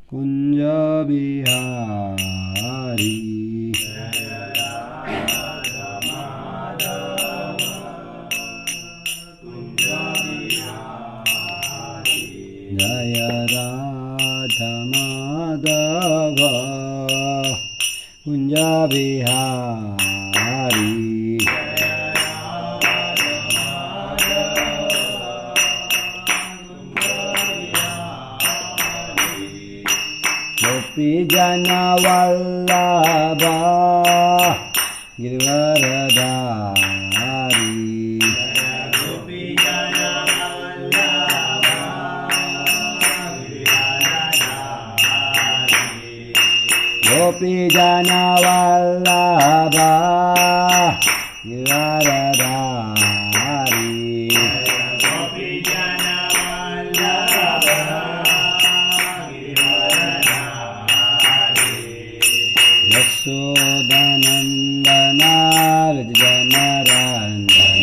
कुंज बिहारी जय राधा माधव कुंज बिहारी गोपी जन वल्लभ गिरिवरधारी गोपी जन वल्लभ गिरिवरधारी यशोदानंदन जनरंजन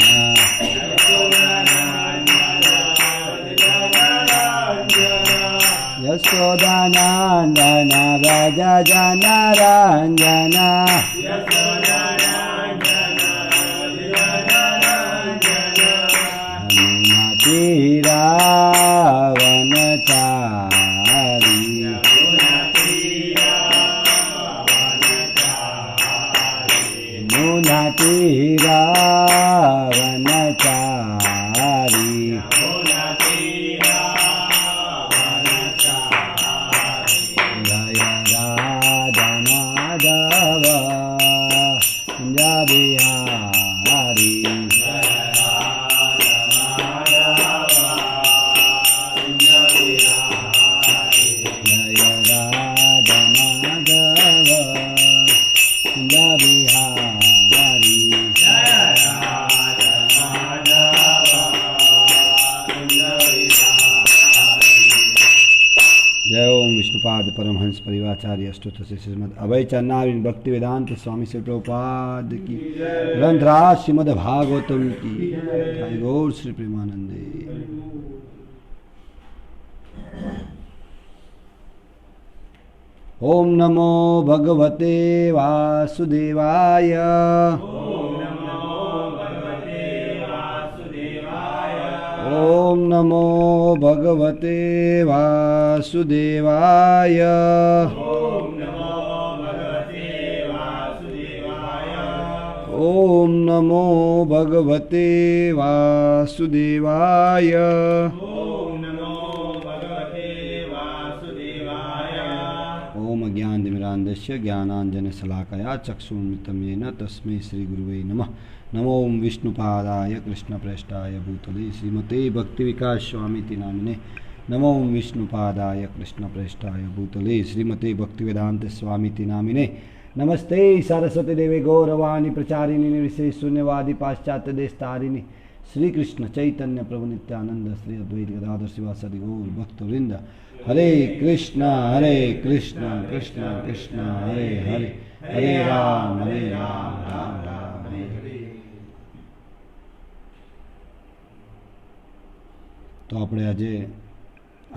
यशोदानंदन व्रज जनरंजन हनुमति रावण चारी मुनाति रावण चारी जय राधा माधव कुंज बिहारी जय राधा माधव कुंज बिहारी जय ओम विष्णुपाद परमहंस परिवाचार्य अष्टोत्तर श्रीमद अभय चरणारिन भक्ति वेदांत स्वामी श्री प्रभुपाद की ग्रंथराज श्रीमद भागवतम की जय गौर श्री प्रेमानंदे। ओम नमो भगवते वासुदेवाय ओम नमो भगवते वासुदेवाय ओम नमो भगवते वासुदेवाय ओम ज्ञानतिमिरान्धस्य ज्ञानाञ्जनशलाकया चक्षुरुन्मिलितं येन तस्मै श्रीगुरुवे नमः। नमो विष्णुपादाय कृष्णप्रेष्ठाय भूतले श्रीमते भक्तिविकास स्वामीति नामिने नमो विष्णुपादाय कृष्णप्रेष्ठाय भूतले श्रीमते भक्तिवेदांत स्वामीति नामिने नमस्ते सरस्वती देवे गौरवाणी प्रचारिणी निर्विशेष शून्यवादी पाश्चात्य देशतारिणी श्री कृष्ण चैतन्य प्रभु नित्यानंद श्री अद्वैत गदाधर शिवासादि गौर भक्तवृंद हरे कृष्ण कृष्ण कृष्ण हरे हरे हरे राम राम राम हरे हरे। तो આપણે આજે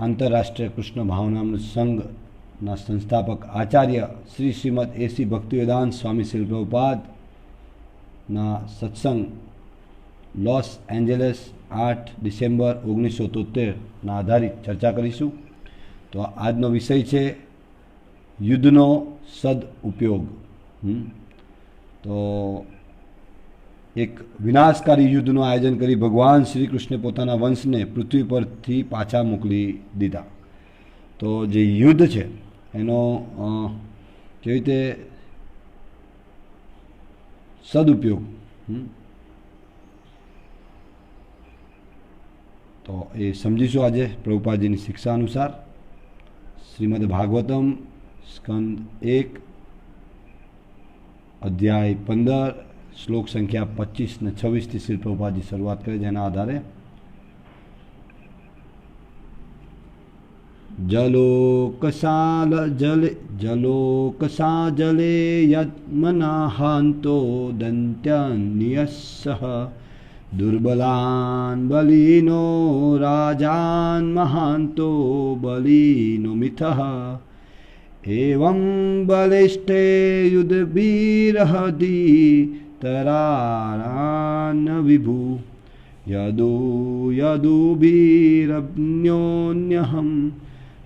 આંતરરાષ્ટ્રીય કૃષ્ણ ભાવનામૃત સંઘના સંસ્થાપક આચાર્ય શ્રી શ્રીમદ એસી ભક્તિવેદાંત સ્વામી શ્રી પ્રભુપાદના સત્સંગ લોસ એન્જલસ 8 ડિસેમ્બર 1973ના આધારિત ચર્ચા કરીશું। તો આજનો વિષય છે યુદ્ધનો સદઉપયોગ। તો એક વિનાશકારી યુદ્ધનું આયોજન કરી ભગવાન શ્રી કૃષ્ણે પોતાના વંશને પૃથ્વી પરથી પાછા મોકલી દીધા। તો જે યુદ્ધ છે એનો કેવી રીતે સદુપયોગ તો એ સમજીશું આજે પ્રભુપાદજીની શિક્ષા અનુસાર। શ્રીમદ ભાગવતમ સ્કંદ 1 અધ્યાય 15 શ્લોક સંખ્યા 25 ને 26 થી શ્રી પ્રભુપાદજી શરૂઆત કરે, જેના આધારે जलोकसाजले यत्मनाहान्तो दन्त्यन्यस्सः दुर्बलान् बलिनो राजान् महान्तो बलिनो मिथः एवं बलिष्ठे युद्धवीरहदि तरारान विभु यदु यदुभिरन्योन्यहं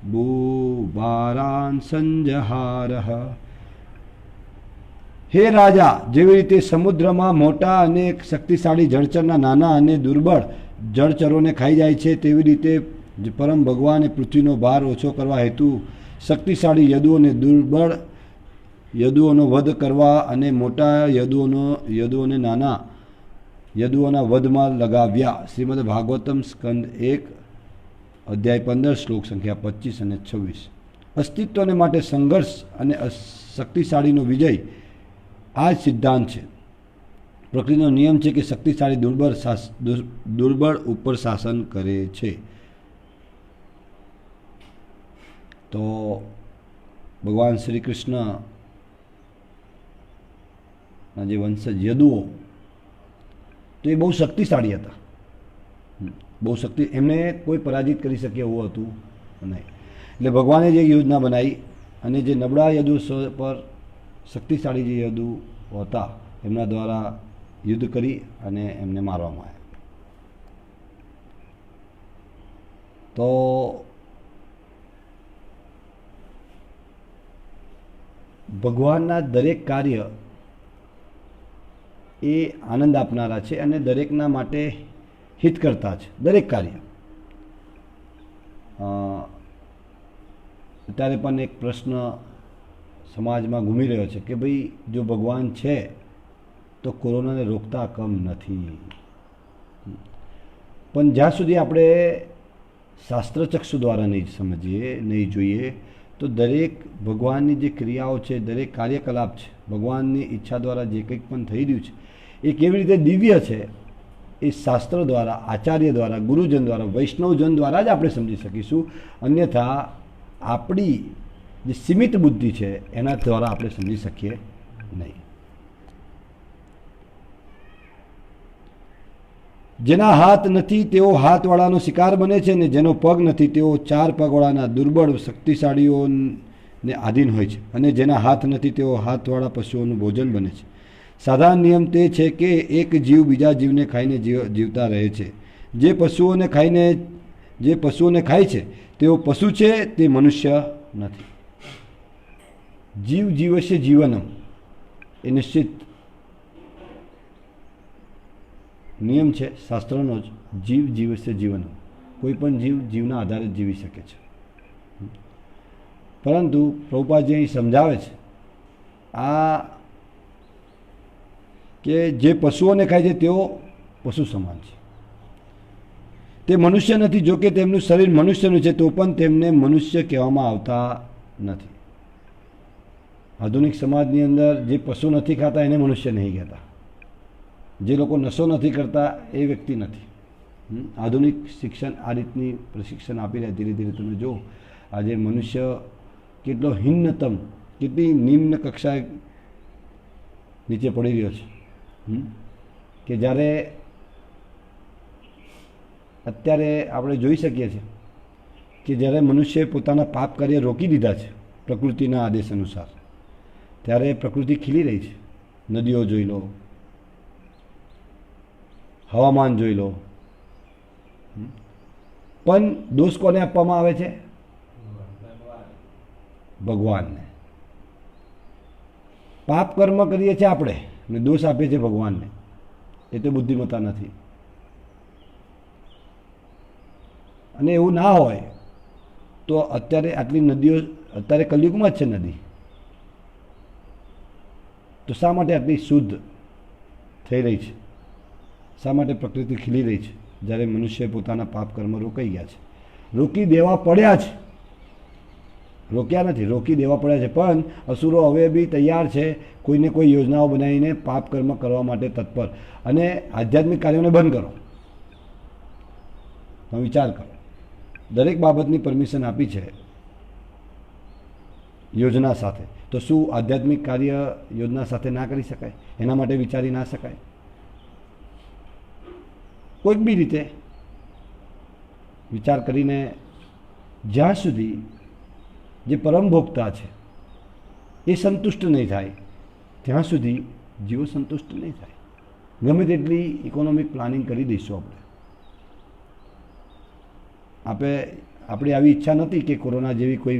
भूभारान् संजहारः। હે રાજા, જેવી રીતે સમુદ્રમાં મોટા અને શક્તિશાળી જળચરના નાના અને દુર્બળ જળચરોને ખાઈ જાય છે, તેવી રીતે પરમ ભગવાને પૃથ્વીનો ભાર ઓછો કરવા હેતુ શક્તિશાળી યદુઓને દુર્બળ યદુઓનો વધ કરવા અને મોટા યદુઓને નાના યદુઓના વધમાં લગાવ્યા. શ્રીમદ ભાગવતમ સ્કંદ 1 અધ્યાય 15 શ્લોક સંખ્યા 25 અને 26. અસ્તિત્વને માટે સંઘર્ષ અને શક્તિશાળીનો વિજય આ જ સિદ્ધાંત છે. પ્રકૃતિનો નિયમ છે કે શક્તિશાળી દુર્બળ ઉપર શાસન કરે છે. તો ભગવાન શ્રી કૃષ્ણના જે વંશજ યદુઓ તો એ બહુ શક્તિશાળી હતા. બહુ એમને કોઈ પરાજિત કરી શકે એવું હતું નહીં. એટલે ભગવાને જે યોજના બનાવી અને જે નબળા યદુ પર શક્તિશાળી જે યદુ હતા એમના દ્વારા યુદ્ધ કરી અને એમને મારવામાં આવ્યા. તો ભગવાનના દરેક કાર્ય એ આનંદ આપનારા છે અને દરેકના માટે હિત કરતા છે. દરેક કાર્ય. અત્યારે પણ એક પ્રશ્ન સમાજમાં ઘૂમી રહ્યો છે કે ભાઈ જો ભગવાન છે તો કોરોનાને રોકતા કમ નથી. પણ જ્યાં સુધી આપણે શાસ્ત્રચક્ષુ દ્વારા નહીં સમજીએ, નહીં જોઈએ, તો દરેક ભગવાનની જે ક્રિયાઓ છે, દરેક કાર્યકલાપ છે, ભગવાનની ઈચ્છા દ્વારા જે કંઈક પણ થઈ રહ્યું છે એ કેવી રીતે દિવ્ય છે એ શાસ્ત્ર દ્વારા, આચાર્ય દ્વારા, ગુરુજન દ્વારા, વૈષ્ણવજન દ્વારા જ આપણે સમજી શકીશું. અન્યથા આપણી જે સીમિત બુદ્ધિ છે એના દ્વારા આપણે સમજી શકીએ નહીં. જેના હાથ નથી તેઓ હાથવાળાનો શિકાર બને છે અને જેનો પગ નથી તેઓ 4 પગવાળાના દુર્બળ શક્તિશાળીઓને આધીન હોય છે અને જેના હાથ નથી તેઓ હાથવાળા પશુઓનું ભોજન બને છે. સાધારણ નિયમ તે છે કે એક જીવ બીજા જીવને ખાઈને જીવતા રહે છે. જે પશુઓને ખાય છે તેઓ પશુ છે, તે મનુષ્ય નથી. જીવ જીવશે જીવનમ એ નિશ્ચિત નિયમ છે શાસ્ત્રનો જ. જીવ જીવશે જીવનમ. કોઈ પણ જીવ જીવના આધારે જીવી શકે છે. પરંતુ પ્રભુપાદજી અહીં સમજાવે છે આ કે જે પશુઓને ખાય છે તેઓ પશુ સમાન છે. તે મનુષ્ય નથી. જો કે તેમનું શરીર મનુષ્યનું છે તો પણ તેમને મનુષ્ય કહેવામાં આવતા નથી. આધુનિક સમાજની અંદર જે પશુ નથી ખાતા એને મનુષ્ય નહીં કહેતા. જે લોકો નશો નથી કરતા એ વ્યક્તિ નથી. આધુનિક શિક્ષણ આ રીતની પ્રશિક્ષણ આપી રહ્યા. ધીરે ધીરે તમે જો આજે મનુષ્ય કેટલો હિન્નતમ, કેટલી નિમ્ન કક્ષાએ નીચે પડી રહ્યો છે. કે જ્યારે અત્યારે આપણે જોઈ શકીએ છીએ કે જ્યારે મનુષ્યએ પોતાના પાપ કાર્ય રોકી દીધા છે પ્રકૃતિના આદેશ અનુસાર, ત્યારે પ્રકૃતિ ખીલી રહી છે. નદીઓ જોઈ લો, હવામાન જોઈ લો. પણ દોષ કોને આપવામાં આવે છે? ભગવાનને. પાપ કર્મ કરીએ છીએ આપણે ને દોષ આપીએ છીએ ભગવાનને. એ તો બુદ્ધિમત્તા નથી. અને એવું ના હોય તો અત્યારે આટલી નદીઓ, અત્યારે કલયુગમાં જ છે નદી, તો શા માટે આટલી શુદ્ધ થઈ રહી છે? શા માટે પ્રકૃતિ ખીલી રહી છે જ્યારે મનુષ્ય પોતાના પાપ કર્મ રોકાઈ ગયા છે? રોકી દેવા પડ્યા છે. રોક્યા નથી, રોકી દેવા પડ્યા છે. પણ અસુરો હવે બી તૈયાર છે કોઈને કોઈ યોજનાઓ બનાવીને પાપ કર્મ કરવા માટે તત્પર. અને આધ્યાત્મિક કાર્યોને બંધ કરો. તમે વિચાર કરો, દરેક બાબતની પરમિશન આપી છે યોજના સાથે, તો શું આધ્યાત્મિક કાર્ય યોજના સાથે ના કરી શકાય? એના માટે વિચારી ના શકાય? કોઈક બી રીતે વિચાર કરીને જ્યાં સુધી જે પરમ ભોગતા છે, એ સંતુષ્ટ નહીં થાય ત્યાં સુધી જીવો સંતુષ્ટ નહીં થાય. ગમે તેટલી ઇકોનોમિક પ્લાનિંગ કરી દઈશું આપણી આવી ઈચ્છા નથી કે કોરોના જેવી કોઈ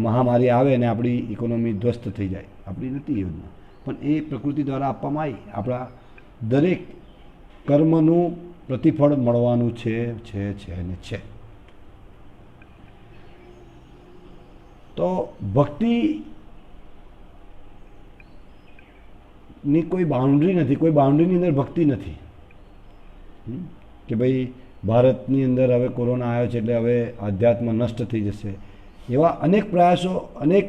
મહામારી આવે અને આપણી ઇકોનોમી ધ્વસ્ત થઈ જાય. આપણી નથી યોજના, પણ એ પ્રકૃતિ દ્વારા આપવામાં આવી. આપણા દરેક કર્મનું પ્રતિફળ મળવાનું છે ને છે. તો ભક્તિની કોઈ બાઉન્ડ્રી નથી, કોઈ બાઉન્ડ્રીની અંદર ભક્તિ નથી કે ભાઈ ભારતની અંદર હવે કોરોના આવ્યો છે એટલે હવે આધ્યાત્મ નષ્ટ થઈ જશે. એવા અનેક પ્રયાસો અનેક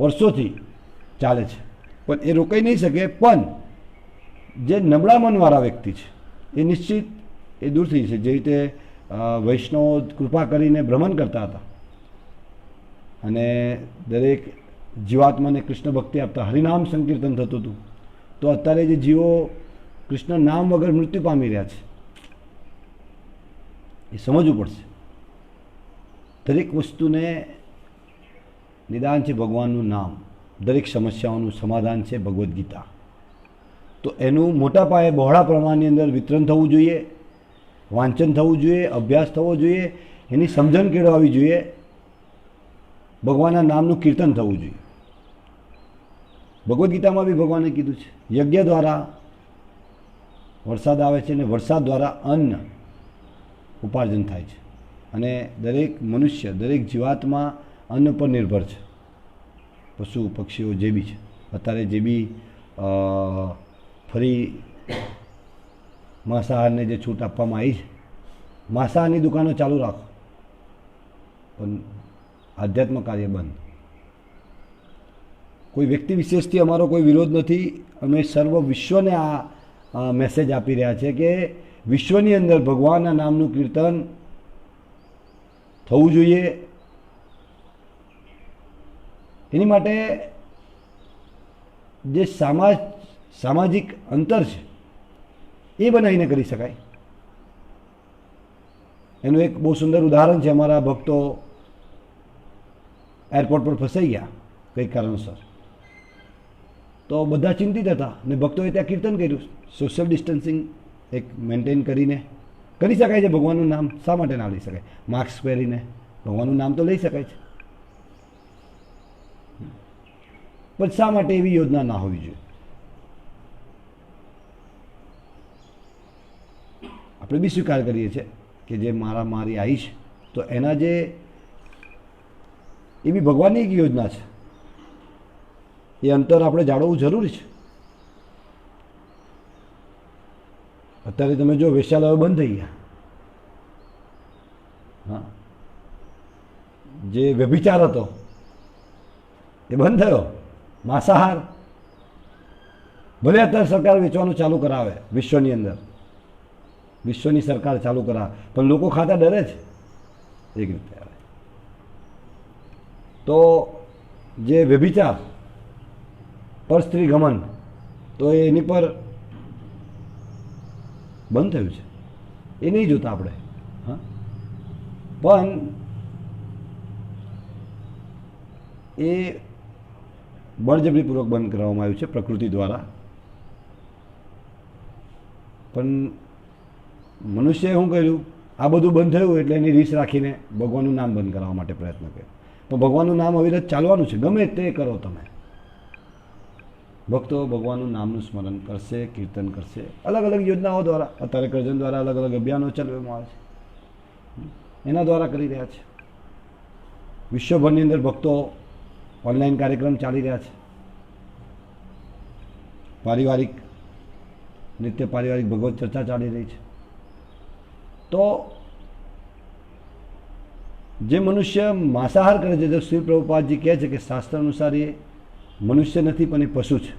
વર્ષોથી ચાલે છે, પણ એ રોકાઈ નહીં શકે. પણ જે નબળા મનવાળા વ્યક્તિ છે એ નિશ્ચિત એ દૂર થઈ જશે. જે રીતે વૈષ્ણવો કૃપા કરીને ભ્રમણ કરતા હતા અને દરેક જીવાત્માને કૃષ્ણ ભક્તિ આપતા, હરિનામ સંકીર્તન થતું હતું, તો અત્યારે જે જીવો કૃષ્ણ નામ વગર મૃત્યુ પામી રહ્યા છે એ સમજવું પડશે. દરેક વસ્તુને નિદાન છે ભગવાનનું નામ, દરેક સમસ્યાઓનું સમાધાન છે ભગવદ્ ગીતા. તો એનું મોટા પાયે બહોળા પ્રમાણની અંદર વિતરણ થવું જોઈએ, વાંચન થવું જોઈએ, અભ્યાસ થવો જોઈએ, એની સમજણ કેળવવી જોઈએ, ભગવાનના નામનું કીર્તન થવું જોઈએ. ભગવદ્ ગીતામાં બી ભગવાને કીધું છે યજ્ઞ દ્વારા વરસાદ આવે છે અને વરસાદ દ્વારા અન્ન ઉપાર્જન થાય છે. અને દરેક મનુષ્ય, દરેક જીવાત્મા અન્ન પર નિર્ભર છે. પશુ પક્ષીઓ જે બી છે, અત્યારે જે બી ફરી માંસાહારને જે છૂટ આપવામાં આવી છે, માંસાહારની દુકાનો ચાલુ રાખો, પણ આધ્યાત્મ કાર્ય બંધ. કોઈ વ્યક્તિ વિશેષથી અમારો કોઈ વિરોધ નથી. અમે સર્વ વિશ્વને આ મેસેજ આપી રહ્યા છે કે વિશ્વની અંદર ભગવાનના નામનું કીર્તન થવું જોઈએ. એની માટે જે સામાજિક અંતર છે એ બનાવીને કરી શકાય. એનું એક બહુ સુંદર ઉદાહરણ છે. અમારા ભક્તો એરપોર્ટ પર ફસાઈ ગયા કંઈક કારણસર, તો બધા ચિંતિત હતા અને ભક્તોએ ત્યાં કીર્તન કર્યું. સોશિયલ ડિસ્ટન્સિંગ એક મેન્ટેન કરીને કરી શકાય છે. ભગવાનનું નામ શા માટે ના લઈ શકાય? માસ્ક પહેરીને ભગવાનનું નામ તો લઈ શકાય છે, પણ શા માટે એવી યોજના ના હોવી જોઈએ? આપણે બી સ્વીકાર કરીએ છીએ કે જે મારી આવી છે, તો એના જે એ બી ભગવાનની એક યોજના છે. એ અંતર આપણે જાળવવું જરૂરી છે. અત્યારે તમે જો વેશ્યાલયો બંધ થઈ ગયા, હા, જે વ્યભિચાર હતો એ બંધ થયો. માંસાહાર ભલે અત્યારે સરકાર વેચવાનું ચાલુ કરાવે, વિશ્વની અંદર વિશ્વની સરકાર ચાલુ કરાવે, પણ લોકો ખાતા ડરે છે. એક રીતે તો જે વ્યભિચાર પર સ્ત્રી ગમન, તો એની પર બંધ થયું છે. એ નહીં જોતા આપણે. હા, પણ એ બળજબરીપૂર્વક બંધ કરવામાં આવ્યું છે પ્રકૃતિ દ્વારા. પણ મનુષ્યએ શું કર્યું? આ બધું બંધ થયું એટલે એની રીસ રાખીને ભગવાનનું નામ બંધ કરાવવા માટે પ્રયત્ન કર્યો. પણ ભગવાનનું નામ અવિરત ચાલવાનું છે. ગમે તે કરો તમે, ભક્તો ભગવાનનું નામનું સ્મરણ કરશે, કીર્તન કરશે. અલગ અલગ યોજનાઓ દ્વારા, અત્યારે કરજણ દ્વારા અલગ અલગ અભિયાનો ચલાવવામાં આવે છે, એના દ્વારા કરી રહ્યા છે. વિશ્વભરની અંદર ભક્તો ઓનલાઈન કાર્યક્રમ ચાલી રહ્યા છે. પારિવારિક નિત્ય પારિવારિક ભગવત ચર્ચા ચાલી રહી છે. તો જે મનુષ્ય માંસાહાર કરે છે, તો શ્રી પ્રભુપાદજી કહે છે કે શાસ્ત્ર અનુસાર એ મનુષ્ય નથી પણ એ પશુ છે.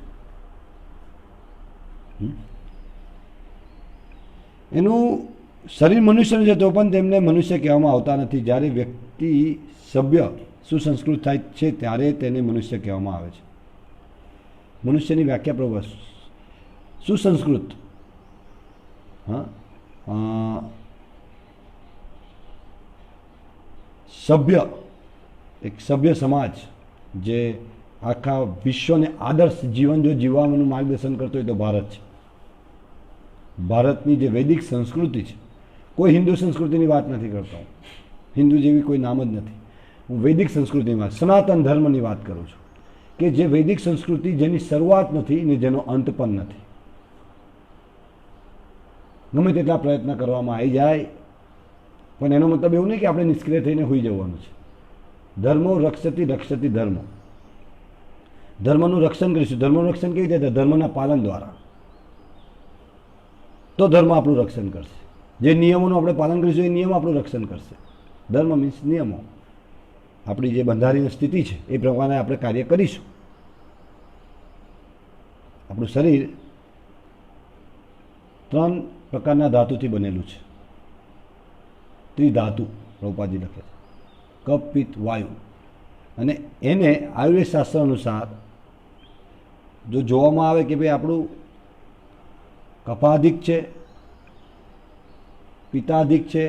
એનું શરીર મનુષ્યનું છે, તો પણ તેમને મનુષ્ય કહેવામાં આવતા નથી. જ્યારે વ્યક્તિ સભ્ય સુસંસ્કૃત થાય છે ત્યારે તેને મનુષ્ય કહેવામાં આવે છે. મનુષ્યની વ્યાખ્યા પ્રભુ સુસંસ્કૃત, હા, સભ્ય, એક સભ્ય સમાજ, જે આખા વિશ્વને આદર્શ જીવન જો જીવવાનું માર્ગદર્શન કરતો હોય તો ભારત છે. ભારતની જે વૈદિક સંસ્કૃતિ છે, કોઈ હિન્દુ સંસ્કૃતિની વાત નથી કરતો હું, હિન્દુ જેવી કોઈ નામ જ નથી, હું વૈદિક સંસ્કૃતિની વાત, સનાતન ધર્મની વાત કરું છું, કે જે વૈદિક સંસ્કૃતિ જેની શરૂઆત નથી ને જેનો અંત પણ નથી. ગમે તેટલા પ્રયત્ન કરવામાં આવી જાય પણ એનો મતલબ એવું નહીં કે આપણે નિષ્ક્રિય થઈને હોઈ જવાનું છે. ધર્મો રક્ષતી રક્ષતી ધર્મો, ધર્મનું રક્ષણ કરીશું. ધર્મનું રક્ષણ કેવી રીતે? ધર્મના પાલન દ્વારા. તો ધર્મ આપણું રક્ષણ કરશે. જે નિયમોનું આપણે પાલન કરીશું એ નિયમ આપણું રક્ષણ કરશે. ધર્મ મીન્સ નિયમો. આપણી જે બંધારણીય સ્થિતિ છે એ પ્રમાણે આપણે કાર્ય કરીશું. આપણું શરીર 3 પ્રકારના ધાતુથી બનેલું છે. ત્રિધાતુ પ્રભુપાદજી લખે છે, કપ પિત્ત વાયુ. અને એને આયુર્વેદ શાસ્ત્ર અનુસાર જો જોવામાં આવે કે ભાઈ આપણું કફાધિક છે, પિત્તાધિક છે,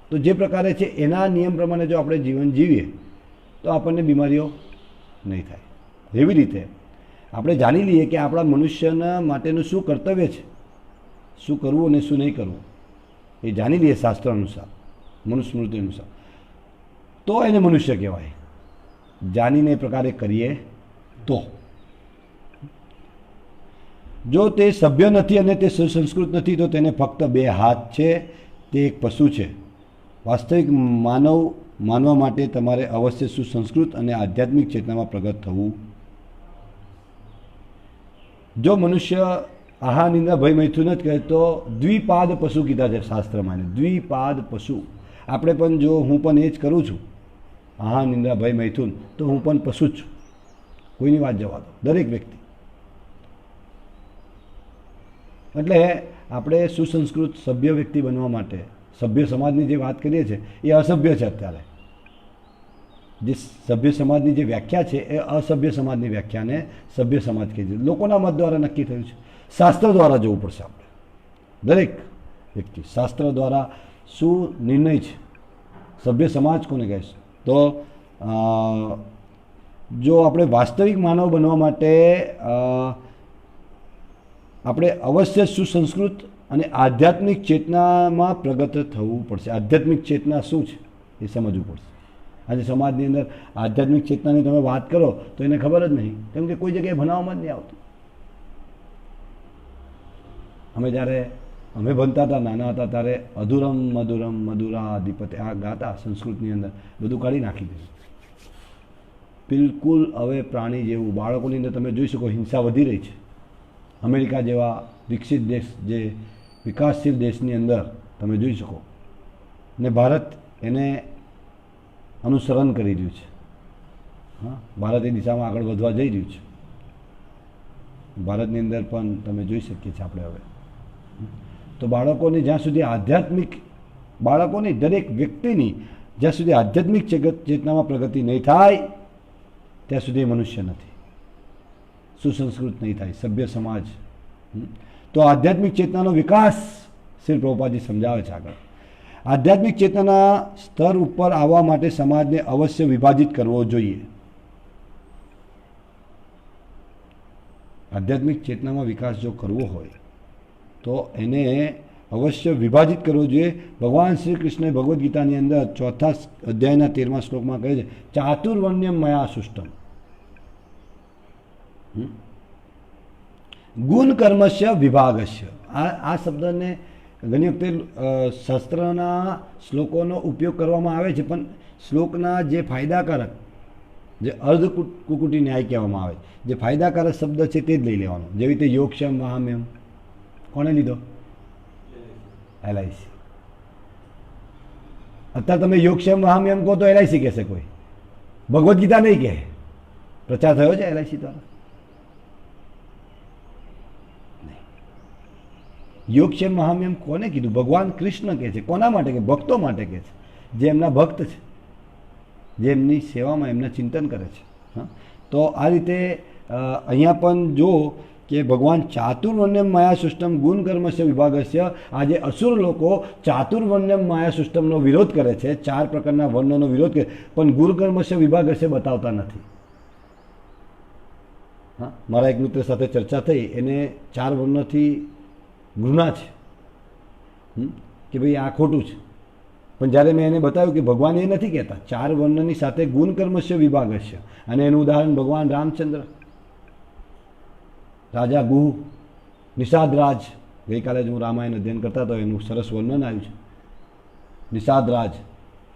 તો જે પ્રકારે છે એના નિયમ પ્રમાણે જો આપણે જીવન જીવીએ તો આપણને બીમારીઓ નહીં થાય. એવી રીતે આપણે જાણી લઈએ કે આપણા મનુષ્યના માટેનું શું કર્તવ્ય છે, શું કરવું અને શું નહીં કરવું, એ જાણી લઈએ શાસ્ત્ર અનુસાર, મનુસ્મૃતિ અનુસાર, તો એને મનુષ્ય કહેવાય. જાણીને એ પ્રકારે કરીએ તો. જો તે સભ્ય નથી અને તે સુસંસ્કૃત નથી તો તેને ફક્ત 2 હાથ છે, તે એક પશુ છે. વાસ્તવિક માનવ માનવા માટે તમારે અવશ્ય સુસંસ્કૃત અને આધ્યાત્મિક ચેતનામાં પ્રગટ થવું. જો મનુષ્ય આહાર નિંદ્રા ભય મૈથુન જ કહે તો દ્વિપાદ પશુ કીધા છે શાસ્ત્રમાં. દ્વિપાદ પશુ. આપણે પણ જો હું પણ એ જ કરું છું, આહાર નિંદ્રા ભય મૈથુન, તો હું પણ પશુ જ છું. કોઈની વાત જવા દો, દરેક વ્યક્તિ. એટલે આપણે સુસંસ્કૃત સભ્ય વ્યક્તિ બનવા માટે સભ્ય સમાજની જે વાત કરીએ છીએ એ અસભ્ય છે. અત્યારે જે સભ્ય સમાજની જે વ્યાખ્યા છે એ અસભ્ય સમાજની વ્યાખ્યાને સભ્ય સમાજ કહે છે. લોકોના મત દ્વારા નક્કી થયું છે. શાસ્ત્ર દ્વારા જોવું પડશે આપણે. દરેક વ્યક્તિ શાસ્ત્ર દ્વારા શું નિર્ણય છે, સભ્ય સમાજ કોને કહે છે. તો જો આપણે વાસ્તવિક માનવ બનવા માટે આપણે અવશ્ય સુસંસ્કૃત અને આધ્યાત્મિક ચેતનામાં પ્રગટ થવું પડશે. આધ્યાત્મિક ચેતના શું છે એ સમજવું પડશે. આજે સમાજની અંદર આધ્યાત્મિક ચેતનાની તમે વાત કરો તો એને ખબર જ નહીં, કેમ કે કોઈ જગ્યાએ ભણાવવામાં જ નહીં આવતું. જ્યારે અમે ભણતા હતા, નાના હતા, ત્યારે અધુરમ મધુરમ મધુરાધિપતિ આ ગાતા સંસ્કૃતની અંદર બધું કાઢી નાખી દીધું. બિલકુલ હવે પ્રાણી જેવું. બાળકોની અંદર તમે જોઈ શકો હિંસા વધી રહી છે. અમેરિકા જેવા વિકસિત દેશ, જે વિકાસશીલ દેશની અંદર તમે જોઈ શકો, ને ભારત એને અનુસરણ કરી રહ્યું છે. હા, ભારત એ દિશામાં આગળ વધવા જઈ રહ્યું છે. ભારતની અંદર પણ તમે જોઈ શકીએ છીએ આપણે હવે. તો બાળકોને જ્યાં સુધી આધ્યાત્મિક, બાળકોની દરેક વ્યક્તિની જ્યાં સુધી આધ્યાત્મિક ચેતનામાં પ્રગતિ નહીં થાય ત્યાં સુધી મનુષ્ય નથી, સુસંસ્કૃત નહીં થાય, સભ્ય સમાજ. તો આધ્યાત્મિક ચેતનાનો વિકાસ શ્રી પ્રભુપાદજી સમજાવે છે આગળ. આધ્યાત્મિક ચેતનાના સ્તર ઉપર આવવા માટે સમાજને અવશ્ય વિભાજિત કરવો જોઈએ. આધ્યાત્મિક ચેતનામાં વિકાસ જો કરવો હોય તો એને અવશ્ય વિભાજિત કરવો જોઈએ. ભગવાન શ્રી કૃષ્ણએ ભગવદ્ ગીતાની અંદર 4થા અધ્યાયના 13મા શ્લોકમાં કહે છે, ચાતુર્વર્ણ્યમ મયા સૃષ્ટમ. ગુણ કર્મસ્ય વિભાગસ્ય. આ શબ્દને ઘણી વખતે શાસ્ત્રના શ્લોકોનો ઉપયોગ કરવામાં આવે છે, પણ શ્લોકના જે ફાયદાકારક, જે અર્ધ કુકુટી ન્યાય કહેવામાં આવે, જે ફાયદાકારક શબ્દ છે તે જ લઈ લેવાનો. જેવી રીતે યોગક્ષમ મહામ્યમ કોણે લીધો? LIC. અત્યારે તમે યોગક્ષમ મહામ્યમ કહો તો LIC કહેશે કોઈ, ભગવદ્ ગીતા નહીં કહે. પ્રચાર થયો છે LIC દ્વારા? યોગક્ષેમ મહામ્યમ કોને કીધું? ભગવાન કૃષ્ણ કહે છે. કોના માટે કે? ભક્તો માટે કહે છે, જે એમના ભક્ત છે, જે એમની સેવામાં એમના ચિંતન કરે છે. હા, તો આ રીતે અહીંયા પણ જો કે ભગવાન ચાતુર્વર્ણ્યમ માયા સૃષ્ટમ ગુણ કર્મસ્ય વિભાગસ્ય. આજે અસુર લોકો ચાતુર્વર્ણ્યમ માયા સૃષ્ટમનો વિરોધ કરે છે, 4 પ્રકારના વર્ણનો વિરોધ કરે, પણ ગુણ કર્મસ્ય વિભાગસ્ય બતાવતા નથી. હા, મારા એક મિત્ર સાથે ચર્ચા થઈ, એને 4 વર્ણથી ઘૃણા છે કે ભાઈ આ ખોટું છે. પણ જ્યારે મેં એને બતાવ્યું કે ભગવાન એ નથી કહેતા, 4 વર્ણની સાથે ગુણ કર્મસ્ય વિભાગસ્ય, અને એનું ઉદાહરણ ભગવાન રામચંદ્ર, રાજા ગુહ, નિષાદરાજ. ગઈકાલે જ હું રામાયણ અધ્યયન કરતા હતો, એનું સરસ વર્ણન આવ્યું છે. નિષાદરાજ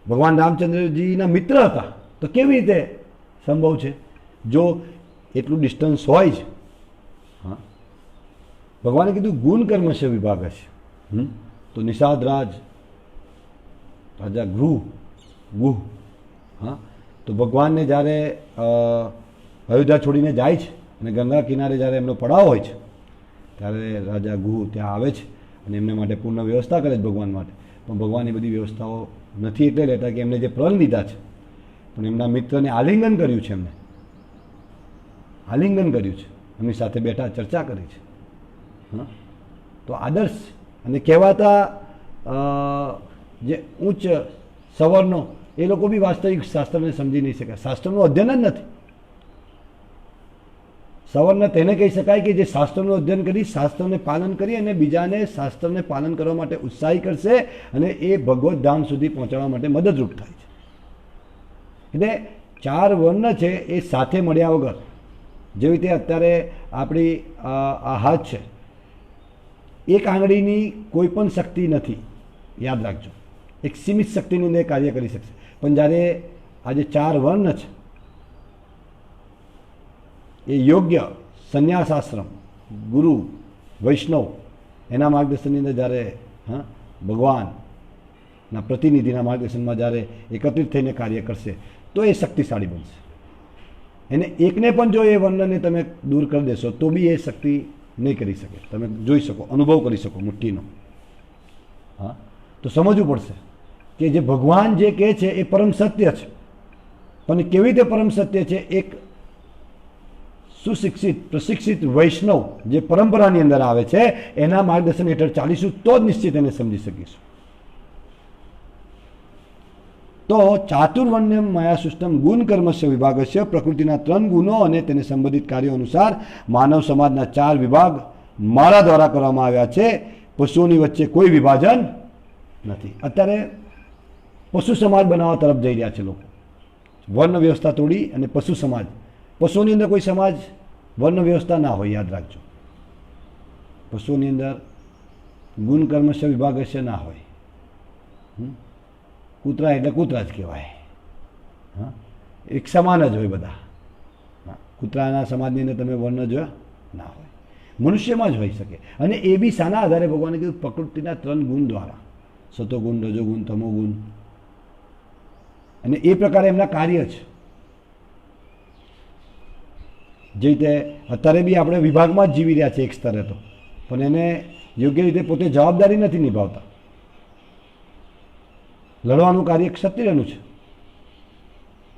ભગવાન રામચંદ્રજીના મિત્ર હતા, તો કેવી રીતે સંભવ છે? જો એટલું ડિસ્ટન્સ હોય જ. હા, ભગવાને કીધું ગુણ કર્મસ્ય વિભાગ છે. તો નિષાદરાજ, રાજા ગુહ, હા, તો ભગવાનને જ્યારે અયોધ્યા છોડીને જાય છે અને ગંગા કિનારે જ્યારે એમનો પડાવ હોય છે, ત્યારે રાજા ગુહ ત્યાં આવે છે અને એમના માટે પૂર્ણ વ્યવસ્થા કરે છે ભગવાન માટે. પણ ભગવાન એ બધી વ્યવસ્થાઓ નથી એટલે લેતા કે એમને જે પ્રણ લીધા છે, પણ એમના મિત્રને આલિંગન કર્યું છે, એમને આલિંગન કર્યું છે, એમની સાથે બેઠા ચર્ચા કરી છે. હા, તો આદર્શ અને કહેવાતા જે ઉચ્ચ સવર્ણો, એ લોકો બી વાસ્તવિક શાસ્ત્રને સમજી નહીં શકે. શાસ્ત્રનું અધ્યયન જ નથી. સવર્ણ તેને કહી શકાય કે જે શાસ્ત્રનું અધ્યયન કરી, શાસ્ત્રને પાલન કરી અને બીજાને શાસ્ત્રને પાલન કરવા માટે ઉત્સાહી કરશે અને એ ભગવત ધામ સુધી પહોંચવા માટે મદદરૂપ થાય છે. એટલે 4 વર્ણ છે એ સાથે મળ્યા વગર, જેવી રીતે અત્યારે આપણી આ હાથ છે, એક આંગળીની કોઈ પણ શક્તિ નથી, યાદ રાખજો. એક સીમિત શક્તિની અંદર કાર્ય કરી શકશે. પણ જ્યારે આ જે 4 વર્ણ છે એ યોગ્ય સંન્યાસ આશ્રમ, ગુરુ, વૈષ્ણવ એના માર્ગદર્શનની અંદર જ્યારે ભગવાનના પ્રતિનિધિના માર્ગદર્શનમાં જ્યારે એકત્રિત થઈને કાર્ય કરશે, તો એ શક્તિશાળી બનશે. એને એકને પણ જો એ વર્ણને તમે દૂર કરી દેશો તો બી એ શક્તિ નહીં કરી શકે. તમે જોઈ શકો, અનુભવ કરી શકો મુઠ્ઠીનો. હા, તો સમજવું પડશે કે જે ભગવાન જે કહે છે એ પરમ સત્ય છે. પણ કેવી રીતે પરમ સત્ય છે? એક સુશિક્ષિત, પ્રશિક્ષિત વૈષ્ણવ જે પરંપરાની અંદર આવે છે એના માર્ગદર્શન હેઠળ ચાલીશું તો જ નિશ્ચિત એને સમજી શકીશું. તો ચાતુર્વર્ણ્યમ મયા સૃષ્ટમ ગુણ કર્મસ્ય વિભાગસ્ય, પ્રકૃતિના 3 ગુણો અને તેને સંબંધિત કાર્યો અનુસાર માનવ સમાજના 4 વિભાગ મારા દ્વારા કરવામાં આવ્યા છે. પશુઓની વચ્ચે કોઈ વિભાજન નથી. અત્યારે પશુ સમાજ બનાવવા તરફ જઈ રહ્યા છે લોકો. વર્ણ વ્યવસ્થા તોડી અને પશુ સમાજ. પશુઓની અંદર કોઈ સમાજ વર્ણ વ્યવસ્થા ના હોય, યાદ રાખજો. પશુઓની અંદર ગુણ કર્મસ્ય વિભાગસ્ય ના હોય. કૂતરા એટલે કૂતરા જ કહેવાય. હા, એક સમાન જ હોય બધા. કૂતરાના સમાજની અંદર તમે વર્ણ જોયા ના હોય. મનુષ્યમાં જ હોઈ શકે. અને એ બી શાના આધારે? ભગવાને કીધું પ્રકૃતિના 3 ગુણ દ્વારા, સતોગુણ, રજોગુણ, તમોગુણ. અને એ પ્રકારે એમના કાર્ય છે. જે રીતે અત્યારે બી આપણે વિભાગમાં જ જીવી રહ્યા છે એક સ્તરે, તો પણ એને યોગ્ય રીતે પોતે જવાબદારી નથી નિભાવતા. લડવાનું કાર્ય ક્ષત્રિયનું છે,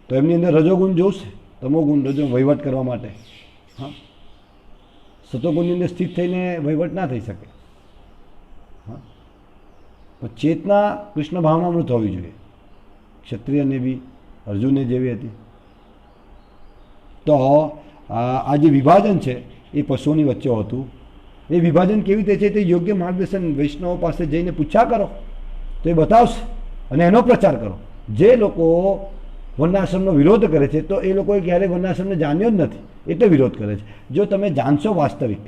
તો એમની અંદર રજોગુણ જોશે, તમોગુણ, રજો વહીવટ કરવા માટે. હા, સતોગુણની અંદર સ્થિત થઈને વહીવટ ના થઈ શકે. હા, તો ચેતના કૃષ્ણ ભાવનામૃત હોવી જોઈએ. ક્ષત્રિયને બી અર્જુનને જેવી હતી. તો આ જે વિભાજન છે એ પશુઓની વચ્ચે હોતું. એ વિભાજન કેવી રીતે છે તે યોગ્ય માર્ગદર્શન વૈષ્ણવો પાસે જઈને પૂછ્યા કરો તો એ બતાવશે, અને એનો પ્રચાર કરો. જે લોકો વર્ણાશ્રમનો વિરોધ કરે છે તો એ લોકોએ ક્યારેય વર્ણાશ્રમને જાણ્યો જ નથી એટલે વિરોધ કરે છે. જો તમે જાણશો વાસ્તવિક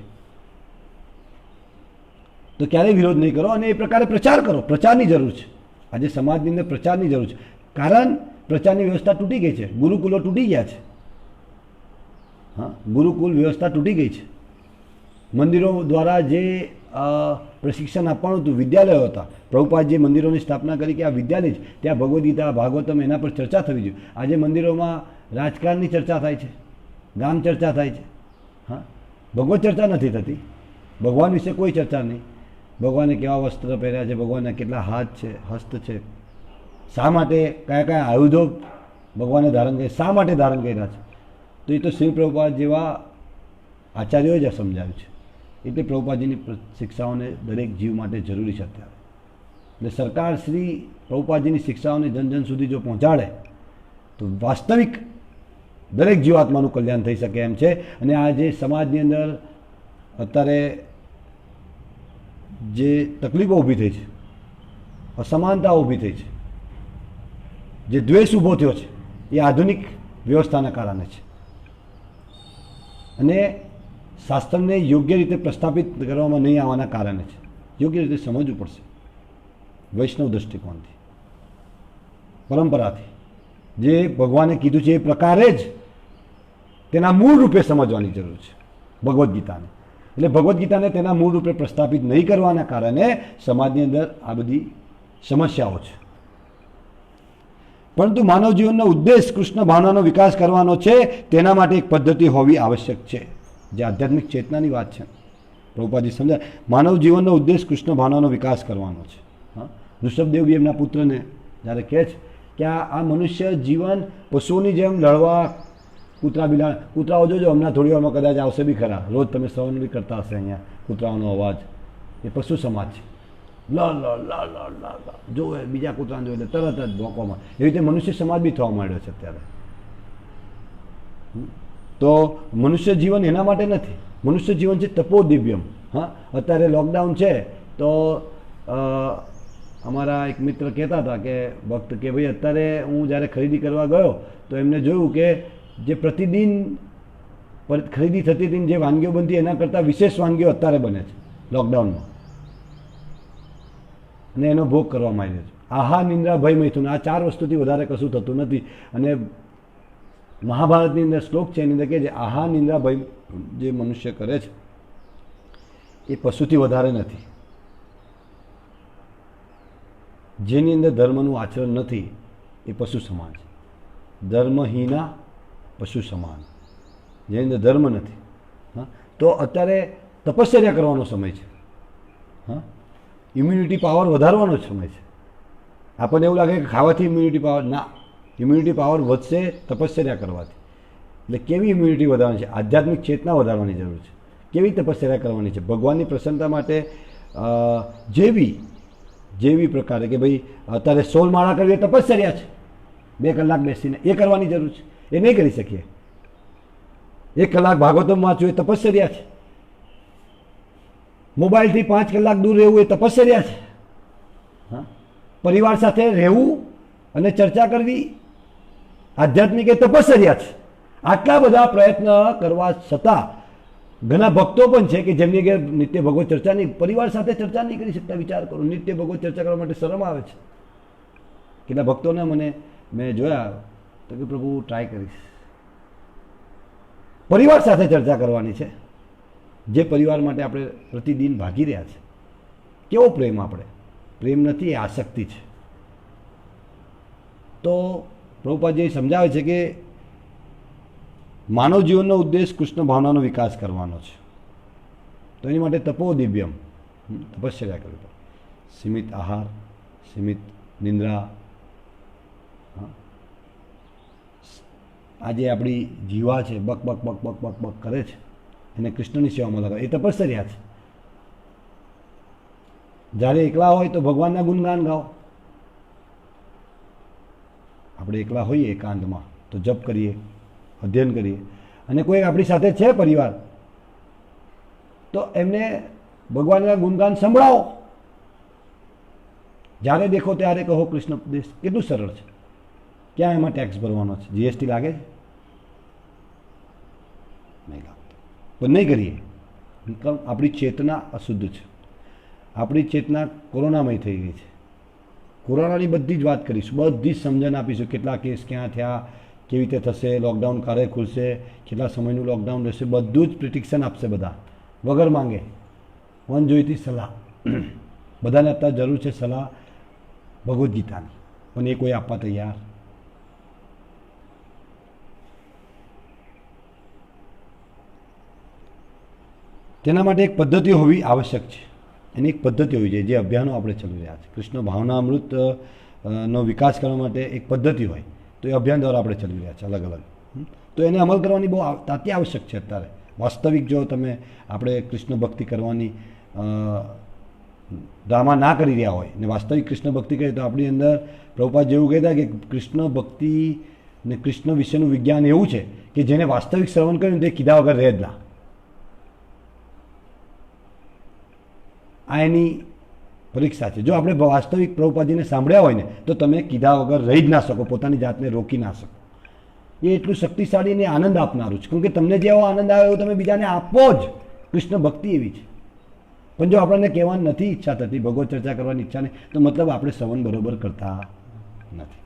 તો ક્યારેય વિરોધ નહીં કરો, અને એ પ્રકારે પ્રચાર કરો. પ્રચારની જરૂર છે. આજે સમાજની અંદર પ્રચારની જરૂર છે. કારણ પ્રચારની વ્યવસ્થા તૂટી ગઈ છે. ગુરુકુલો તૂટી ગયા છે. હા, ગુરુકુલ વ્યવસ્થા તૂટી ગઈ છે. મંદિરો દ્વારા જે પ્રશિક્ષણ આપવાનું હતું, વિદ્યાલયો હતા. પ્રભુપાદ જે મંદિરોની સ્થાપના કરી કે આ વિદ્યાલય છે, ત્યાં ભગવદ્ ગીતા, ભાગવતમ એના પર ચર્ચા થવી જોઈએ. આજે મંદિરોમાં રાજકારણની ચર્ચા થાય છે, ગામ ચર્ચા થાય છે. હા, ભગવત ચર્ચા નથી થતી. ભગવાન વિશે કોઈ ચર્ચા નહીં. ભગવાને કેવા વસ્ત્ર પહેર્યા છે, ભગવાનના કેટલા હાથ છે, હસ્ત છે, શા માટે, કયા કયા આયુધો ભગવાને ધારણ કર્યા, શા માટે ધારણ કર્યા છે. તો એ તો શ્રી પ્રભુપાદ જેવા આચાર્યોએ જ સમજાવ્યું છે. એટલે પ્રભુપાદજીની શિક્ષાઓને દરેક જીવ માટે જરૂરી છે અત્યારે. એટલે સરકાર શ્રી પ્રભુપાદજીની શિક્ષાઓને જન જન સુધી જો પહોંચાડે તો વાસ્તવિક દરેક જીવાત્માનું કલ્યાણ થઈ શકે એમ છે. અને આ જે સમાજની અંદર અત્યારે જે તકલીફો ઊભી થઈ છે, અસમાનતા ઊભી થઈ છે, જે દ્વેષ ઊભો થયો છે, એ આધુનિક વ્યવસ્થાના કારણે છે. અને શાસ્ત્રને યોગ્ય રીતે પ્રસ્થાપિત કરવામાં નહીં આવવાના કારણે છે. યોગ્ય રીતે સમજવું પડશે, વૈષ્ણવ દૃષ્ટિકોણથી, પરંપરાથી, જે ભગવાને કીધું છે એ પ્રકારે જ તેના મૂળ રૂપે સમજવાની જરૂર છે ભગવદ્ ગીતાને. એટલે ભગવદ્ ગીતાને તેના મૂળ રૂપે પ્રસ્થાપિત નહીં કરવાના કારણે સમાજની અંદર આ બધી સમસ્યાઓ છે. પરંતુ માનવ જીવનનો ઉદ્દેશ કૃષ્ણ ભાવનાનો વિકાસ કરવાનો છે. તેના માટે એક પદ્ધતિ હોવી આવશ્યક છે, જે આધ્યાત્મિક ચેતનાની વાત છે. પ્રભુપાદજી સમજાય, માનવ જીવનનો ઉદ્દેશ કૃષ્ણ ભાવનાનો વિકાસ કરવાનો છે. હા, ઋષભદેવ એમના પુત્રને જ્યારે કહે છે કે આ મનુષ્ય જીવન પશુઓની જેમ લડવા, કૂતરાઓ જોજો હમણાં થોડી વારમાં કદાચ આવશે બી ખરા, રોજ તમે શ્રવણ બી કરતા હશે અહીંયા કૂતરાઓનો અવાજ, એ પશુ સમાજ છે. લ જોવે બીજા કૂતરાને જોવે તરત જ ભોંકોમાં, એવી રીતે મનુષ્ય સમાજ બી થવા માંડ્યો છે અત્યારે. તો મનુષ્ય જીવન એના માટે નથી, મનુષ્ય જીવન છે તપોદિવ્યમ. હા, અત્યારે લોકડાઉન છે તો અમારા એક મિત્ર કહેતા હતા કે ભક્ત કે ભાઈ અત્યારે હું જ્યારે ખરીદી કરવા ગયો તો એમને જોયું કે જે પ્રતિદિન ખરીદી થતી હતી, જે વાનગીઓ બનતી એના કરતાં વિશેષ વાનગીઓ અત્યારે બને છે લોકડાઉનમાં, અને એનો ભોગ કરવામાં આવ્યો છે. આહાર, નિંદ્રા, ભય, મૈથુન, આ 4 વસ્તુથી વધારે કશું થતું નથી. અને મહાભારતની અંદર શ્લોક છે, એની અંદર કે જે આહાર, નિંદ્રા, ભય જે મનુષ્ય કરે છે એ પશુથી વધારે નથી. જેની અંદર ધર્મનું આચરણ નથી એ પશુ સમાન છે. ધર્મહીના પશુ સમાન, જેની અંદર ધર્મ નથી. હા, તો અત્યારે તપશ્ચર્યા કરવાનો સમય છે. હા, ઇમ્યુનિટી પાવર વધારવાનો સમય છે. આપણને એવું લાગે કે ખાવાથી ઇમ્યુનિટી પાવર, ના, ઇમ્યુનિટી પાવર વધશે તપશ્ચર્યા કરવાથી. એટલે કેવી ઇમ્યુનિટી વધારવાની છે? આધ્યાત્મિક ચેતના વધારવાની જરૂર છે. કેવી તપશ્ચર્યા કરવાની છે? ભગવાનની પ્રસન્નતા માટે જેવી પ્રકારે કે ભાઈ અત્યારે 16 માળા કરવી એ તપશ્ચર્યા છે, 2 કલાક બેસીને, એ કરવાની જરૂર છે. એ નહીં કરી શકીએ. 1 કલાક ભાગવતમ વાંચવું એ તપશ્ચર્યા છે. મોબાઈલથી 5 કલાક દૂર રહેવું એ તપશ્ચર્યા છે. હા, પરિવાર સાથે રહેવું અને ચર્ચા કરવી આધ્યાત્મિક એ તપશ્ચર્યા છે. આટલા બધા પ્રયત્ન કરવા છતાં ઘણા ભક્તો પણ છે કે જેમની ઘેર નિત્ય ભગવત ચર્ચા નહીં, પરિવાર સાથે ચર્ચા નહીં કરી શકતા. વિચાર કરો, નિત્ય ભગવત ચર્ચા કરવા માટે શરમ આવે છે. કેટલા ભક્તોને મેં જોયા તો કે પ્રભુ ટ્રાય કરીશ. પરિવાર સાથે ચર્ચા કરવાની છે, જે પરિવાર માટે આપણે પ્રતિદિન ભાગી રહ્યા છે. કેવો પ્રેમ? આપણે પ્રેમ નથી, એ આસક્તિ છે. તો પ્રભુપાદજી સમજાવે છે કે માનવ જીવનનો ઉદ્દેશ કૃષ્ણ ભાવનાનો વિકાસ કરવાનો છે. તો એની માટે તપોદિવ્યમ, તપશ્ચર્યા કરવી પડે. સીમિત આહાર, સીમિત નિંદ્રા. આજે આપણી જીવા છે buck buck buck buck buck buck કરે છે, એને કૃષ્ણની સેવામાં લગાવે, એ તપશ્ચર્યા છે. જ્યારે એકલા હોય તો ભગવાનના ગુણગાન ગાઓ. આપણે એકલા હોઈએ એકાંતમાં તો જપ કરીએ, અધ્યયન કરીએ, અને કોઈ આપણી સાથે છે પરિવાર તો એમને ભગવાનના ગુણગાન સંભળાવો. જ્યારે દેખો ત્યારે કહો કૃષ્ણ ઉપદેશ. કેટલું સરળ છે. ક્યાં એમાં ટેક્સ ભરવાનો છે? જીએસટી લાગે છે? નહીં લાગતો. પણ નહીં કરીએ. આપણી ચેતના અશુદ્ધ છે. આપણી ચેતના કોરોનામય થઈ ગઈ છે. કોરોનાની બધી જ વાત કરીશું, બધી જ સમજણ આપીશું. કેટલા કેસ ક્યાં થયા, કેવી રીતે થશે, લોકડાઉન ક્યારે ખુલશે, કેટલા સમયનું લોકડાઉન રહેશે, બધું જ પ્રિડિક્શન આપશે બધા, વગર માંગે. વન જોઈતી સલાહ. બધાને અત્યારે જરૂર છે સલાહ ભગવદ્ ગીતાની, પણ એ કોઈ આપવા તૈયાર. તેના માટે એક પદ્ધતિ હોવી આવશ્યક છે. એની એક પદ્ધતિ હોવી જોઈએ. જે અભિયાનો આપણે ચલાવી રહ્યા છે, કૃષ્ણ ભાવનામૃત નો વિકાસ કરવા માટે એક પદ્ધતિ હોય તો એ અભિયાન દ્વારા આપણે ચલાવી રહ્યા છે અલગ અલગ. તો એને અમલ કરવાની બહુ તાતી આવશ્યક છે અત્યારે. વાસ્તવિક જો તમે આપણે કૃષ્ણ ભક્તિ કરવાની ડ્રામા ના કરી રહ્યા હોય ને વાસ્તવિક કૃષ્ણ ભક્તિ કરીએ તો આપણી અંદર પ્રભુપાદ જેવું કહેતા કે કૃષ્ણ ભક્તિ ને કૃષ્ણ વિશેનું વિજ્ઞાન એવું છે કે જેને વાસ્તવિક શ્રવણ કર્યું તે કીધા વગર રહે જ ના. આ એની પરીક્ષા છે. જો આપણે વાસ્તવિક પ્રભુપાદજીને સાંભળ્યા હોય ને તો તમે કીધા વગર રહી જ ના શકો, પોતાની જાતને રોકી ના શકો. એ એટલું શક્તિશાળી અને આનંદ આપનારું છે, કેમકે તમને જેવો આનંદ આવે એવું તમે બીજાને આપો જ. કૃષ્ણ ભક્તિ એવી છે. પણ જો આપણને કહેવાની નથી ઈચ્છા થતી, ભગવત ચર્ચા કરવાની ઈચ્છા નહીં, તો મતલબ આપણે શ્રવણ બરોબર કરતા નથી.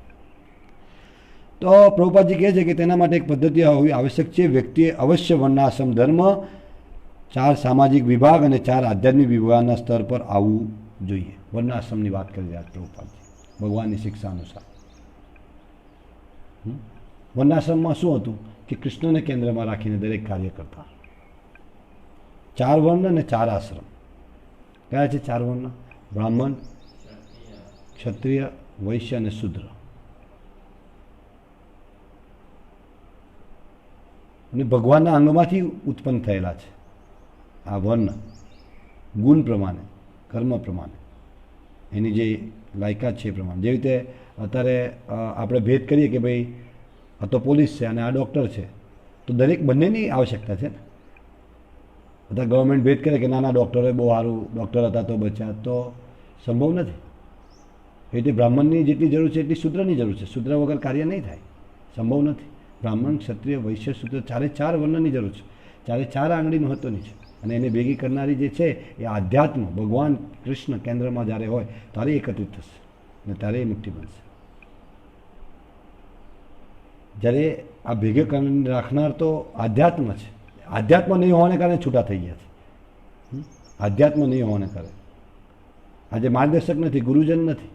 તો પ્રભુપાદજી કહે છે કે તેના માટે એક પદ્ધતિ હોવી આવશ્યક છે. વ્યક્તિએ અવશ્ય વર્ણાશ્રમ ધર્મ, 4 સામાજિક વિભાગ અને 4 આધ્યાત્મિક વિભાગના સ્તર પર આવવું જોઈએ. વર્ણાશ્રમની વાત કરી રહ્યા પ્રભુપાદજી ભગવાનની શિક્ષા અનુસાર. વર્ણાશ્રમમાં શું હતું કે કૃષ્ણને કેન્દ્રમાં રાખીને દરેક કાર્ય કરતા. 4 વર્ણ અને 4 આશ્રમ. કયા છે 4 વર્ણ? બ્રાહ્મણ, ક્ષત્રિય, વૈશ્ય અને શૂદ્ર. અને ભગવાનના અંગમાંથી ઉત્પન્ન થયેલા છે આ વર્ણ, ગુણ પ્રમાણે, કર્મ પ્રમાણે, એની જે લાયકાત છે એ પ્રમાણે. જેવી રીતે અત્યારે આપણે ભેદ કરીએ કે ભાઈ આ તો પોલીસ છે અને આ ડૉક્ટર છે, તો દરેક બંનેની આવશ્યકતા છે ને. બધા ગવર્મેન્ટ ભેદ કરે કે નાના ડૉક્ટરોએ બહુ સારું ડૉક્ટર હતા તો બચ્યા, તો સંભવ નથી. એ રીતે બ્રાહ્મણની જેટલી જરૂર છે એટલી શૂદ્રની જરૂર છે. શૂદ્ર વગર કાર્ય નહીં થાય, સંભવ નથી. બ્રાહ્મણ, ક્ષત્રિય, વૈશ્ય, શૂદ્ર 4 વર્ણની જરૂર છે. 4 આંગળી મહત્ત્વની છે. અને એને ભેગી કરનારી જે છે એ આધ્યાત્મ, ભગવાન કૃષ્ણ કેન્દ્રમાં જ્યારે હોય ત્યારે એકત્રિત થશે અને ત્યારે એ મુક્તિ બનશે. જ્યારે આ ભેગે રાખનાર તો આધ્યાત્મ છે. આધ્યાત્મ નહીં હોવાને કારણે છૂટા થઈ ગયા છે. આધ્યાત્મ નહીં હોવાને કારણે આજે માર્ગદર્શક નથી, ગુરુજન નથી,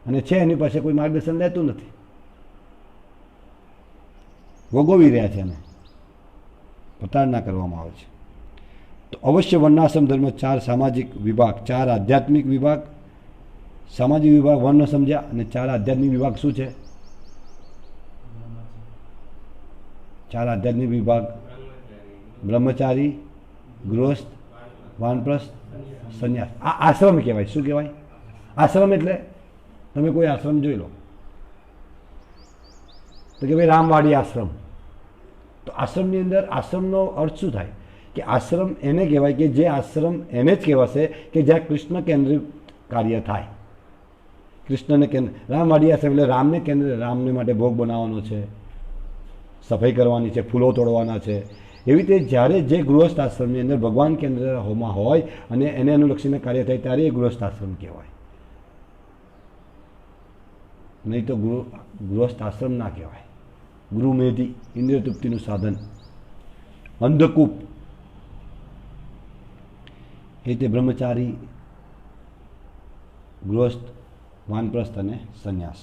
અને છે એની પાસે કોઈ માર્ગદર્શન લેતું નથી, ભોગવી રહ્યા છે અને પ્રતાડના કરવામાં આવે છે. તો અવશ્ય વર્ણાશ્રમ ધર્મ, 4 સામાજિક વિભાગ, 4 આધ્યાત્મિક વિભાગ. સામાજિક વિભાગ વર્ણ સમજ્યા, અને 4 આધ્યાત્મિક વિભાગ શું છે? 4 આધ્યાત્મિક વિભાગ: બ્રહ્મચારી, ગૃહસ્થ, વાનપ્રસ્થ, સંન્યાસ. આ આશ્રમ કહેવાય. શું કહેવાય? આશ્રમ એટલે તમે કોઈ આશ્રમ જોઈ લો તો કે ભાઈ રામવાડી આશ્રમ. તો આશ્રમની અંદર આશ્રમનો અર્થ શું થાય? કે આશ્રમ એને કહેવાય કે જે આશ્રમ એને જ કહેવાશે કે જ્યાં કૃષ્ણ કેન્દ્રિત કાર્ય થાય. કૃષ્ણને કેન્દ્ર, રામવાડી આશ્રમ એટલે રામને કેન્દ્ર, રામને માટે ભોગ બનાવવાનો છે, સફાઈ કરવાની છે, ફૂલો તોડવાના છે. એવી રીતે જ્યારે જે ગૃહસ્થ આશ્રમની અંદર ભગવાન કેન્દ્રમાં હોય અને એને અનુલક્ષીને કાર્ય થાય ત્યારે એ ગૃહસ્થ આશ્રમ કહેવાય. નહીં તો ગૃહસ્થ આશ્રમ ના કહેવાય. ગૃહમેધી, ઇન્દ્રિય તૃપ્તિનું સાધન, અંધકૂપ. એ રીતે બ્રહ્મચારી, ગૃહસ્થ, વાનપ્રસ્થ અને સંન્યાસ.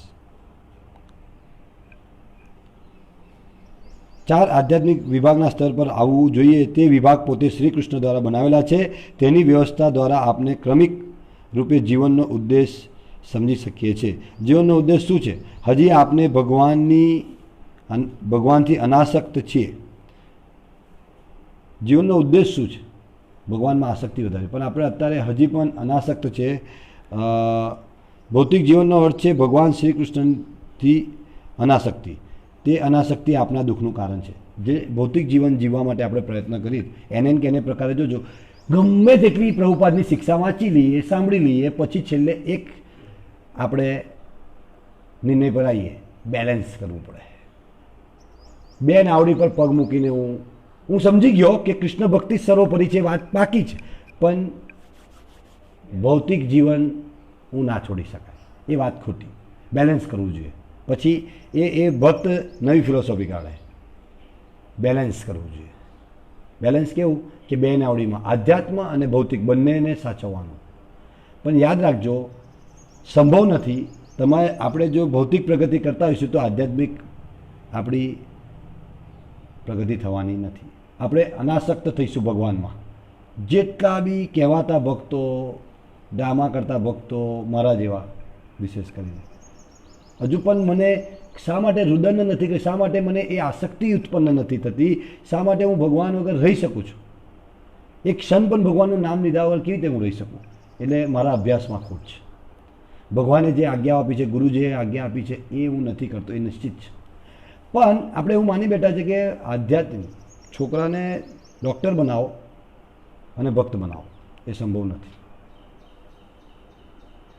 4 આધ્યાત્મિક વિભાગના સ્તર પર આવવું જોઈએ. તે વિભાગ પોતે શ્રી કૃષ્ણ દ્વારા બનાવેલા છે. તેની વ્યવસ્થા દ્વારા આપણે ક્રમિક રૂપે જીવનનો ઉદ્દેશ સમજી શકીએ છીએ. જીવનનો ઉદ્દેશ શું છે? હજી આપણે ભગવાનથી અનાસક્ત છીએ. જીવનનો ઉદ્દેશ શું છે? ભગવાનમાં આસક્તિ વધારે. પણ આપણે અત્યારે હજી પણ અનાસક્ત છે. ભૌતિક જીવનનો અર્થ છે ભગવાન શ્રી કૃષ્ણથી અનાસક્તિ. તે અનાસક્તિ આપણા દુઃખનું કારણ છે. જે ભૌતિક જીવન જીવવા માટે આપણે પ્રયત્ન કરીએ એને કે એને પ્રકારે જોજો, ગમે તેટલી પ્રભુપાદની શિક્ષા વાંચી લઈએ, સાંભળી લઈએ, પછી છેલ્લે એક આપણે નિર્ણય પર આવીએ, બેલેન્સ કરવું પડે. બે નાવડી પર પગ મૂકીને હું સમજી ગયો કે કૃષ્ણ ભક્તિ સર્વોપરી છે, વાત બાકી છે, પણ ભૌતિક જીવન હું ના છોડી શકાય, એ વાત ખોટી. બેલેન્સ કરવું જોઈએ. પછી એ ભક્ત નવી ફિલોસોફી કાઢે. બેલેન્સ કરવું જોઈએ. બેલેન્સ કેવું કે બે નાવડીમાં આધ્યાત્મ અને ભૌતિક બંનેને સાચવવાનું. પણ યાદ રાખજો, સંભવ નથી. તમારે આપણે જો ભૌતિક પ્રગતિ કરતા હોઈશું તો આધ્યાત્મિક આપણી પ્રગતિ થવાની નથી. આપણે અનાસક્ત થઈશું ભગવાનમાં. જેટલા બી કહેવાતા ભક્તો, ડ્રામા કરતા ભક્તો મારા જેવા વિશેષ કરીને, હજુ પણ મને શા માટે રુદન નથી કે શા માટે મને એ આસક્તિ ઉત્પન્ન નથી થતી, શા માટે હું ભગવાન વગર રહી શકું છું, એક ક્ષણ પણ ભગવાનનું નામ લીધા વગર કેવી રીતે હું રહી શકું? એટલે મારા અભ્યાસમાં ખોટ છે. ભગવાને જે આજ્ઞા આપી છે, ગુરુજીએ આજ્ઞા આપી છે, એ હું નથી કરતો, એ નિશ્ચિત છે. પણ આપણે એવું માની બેઠા છે કે આધ્યાત્મિક છોકરાને ડૉક્ટર બનાવો અને ભક્ત બનાવો એ સંભવ નથી.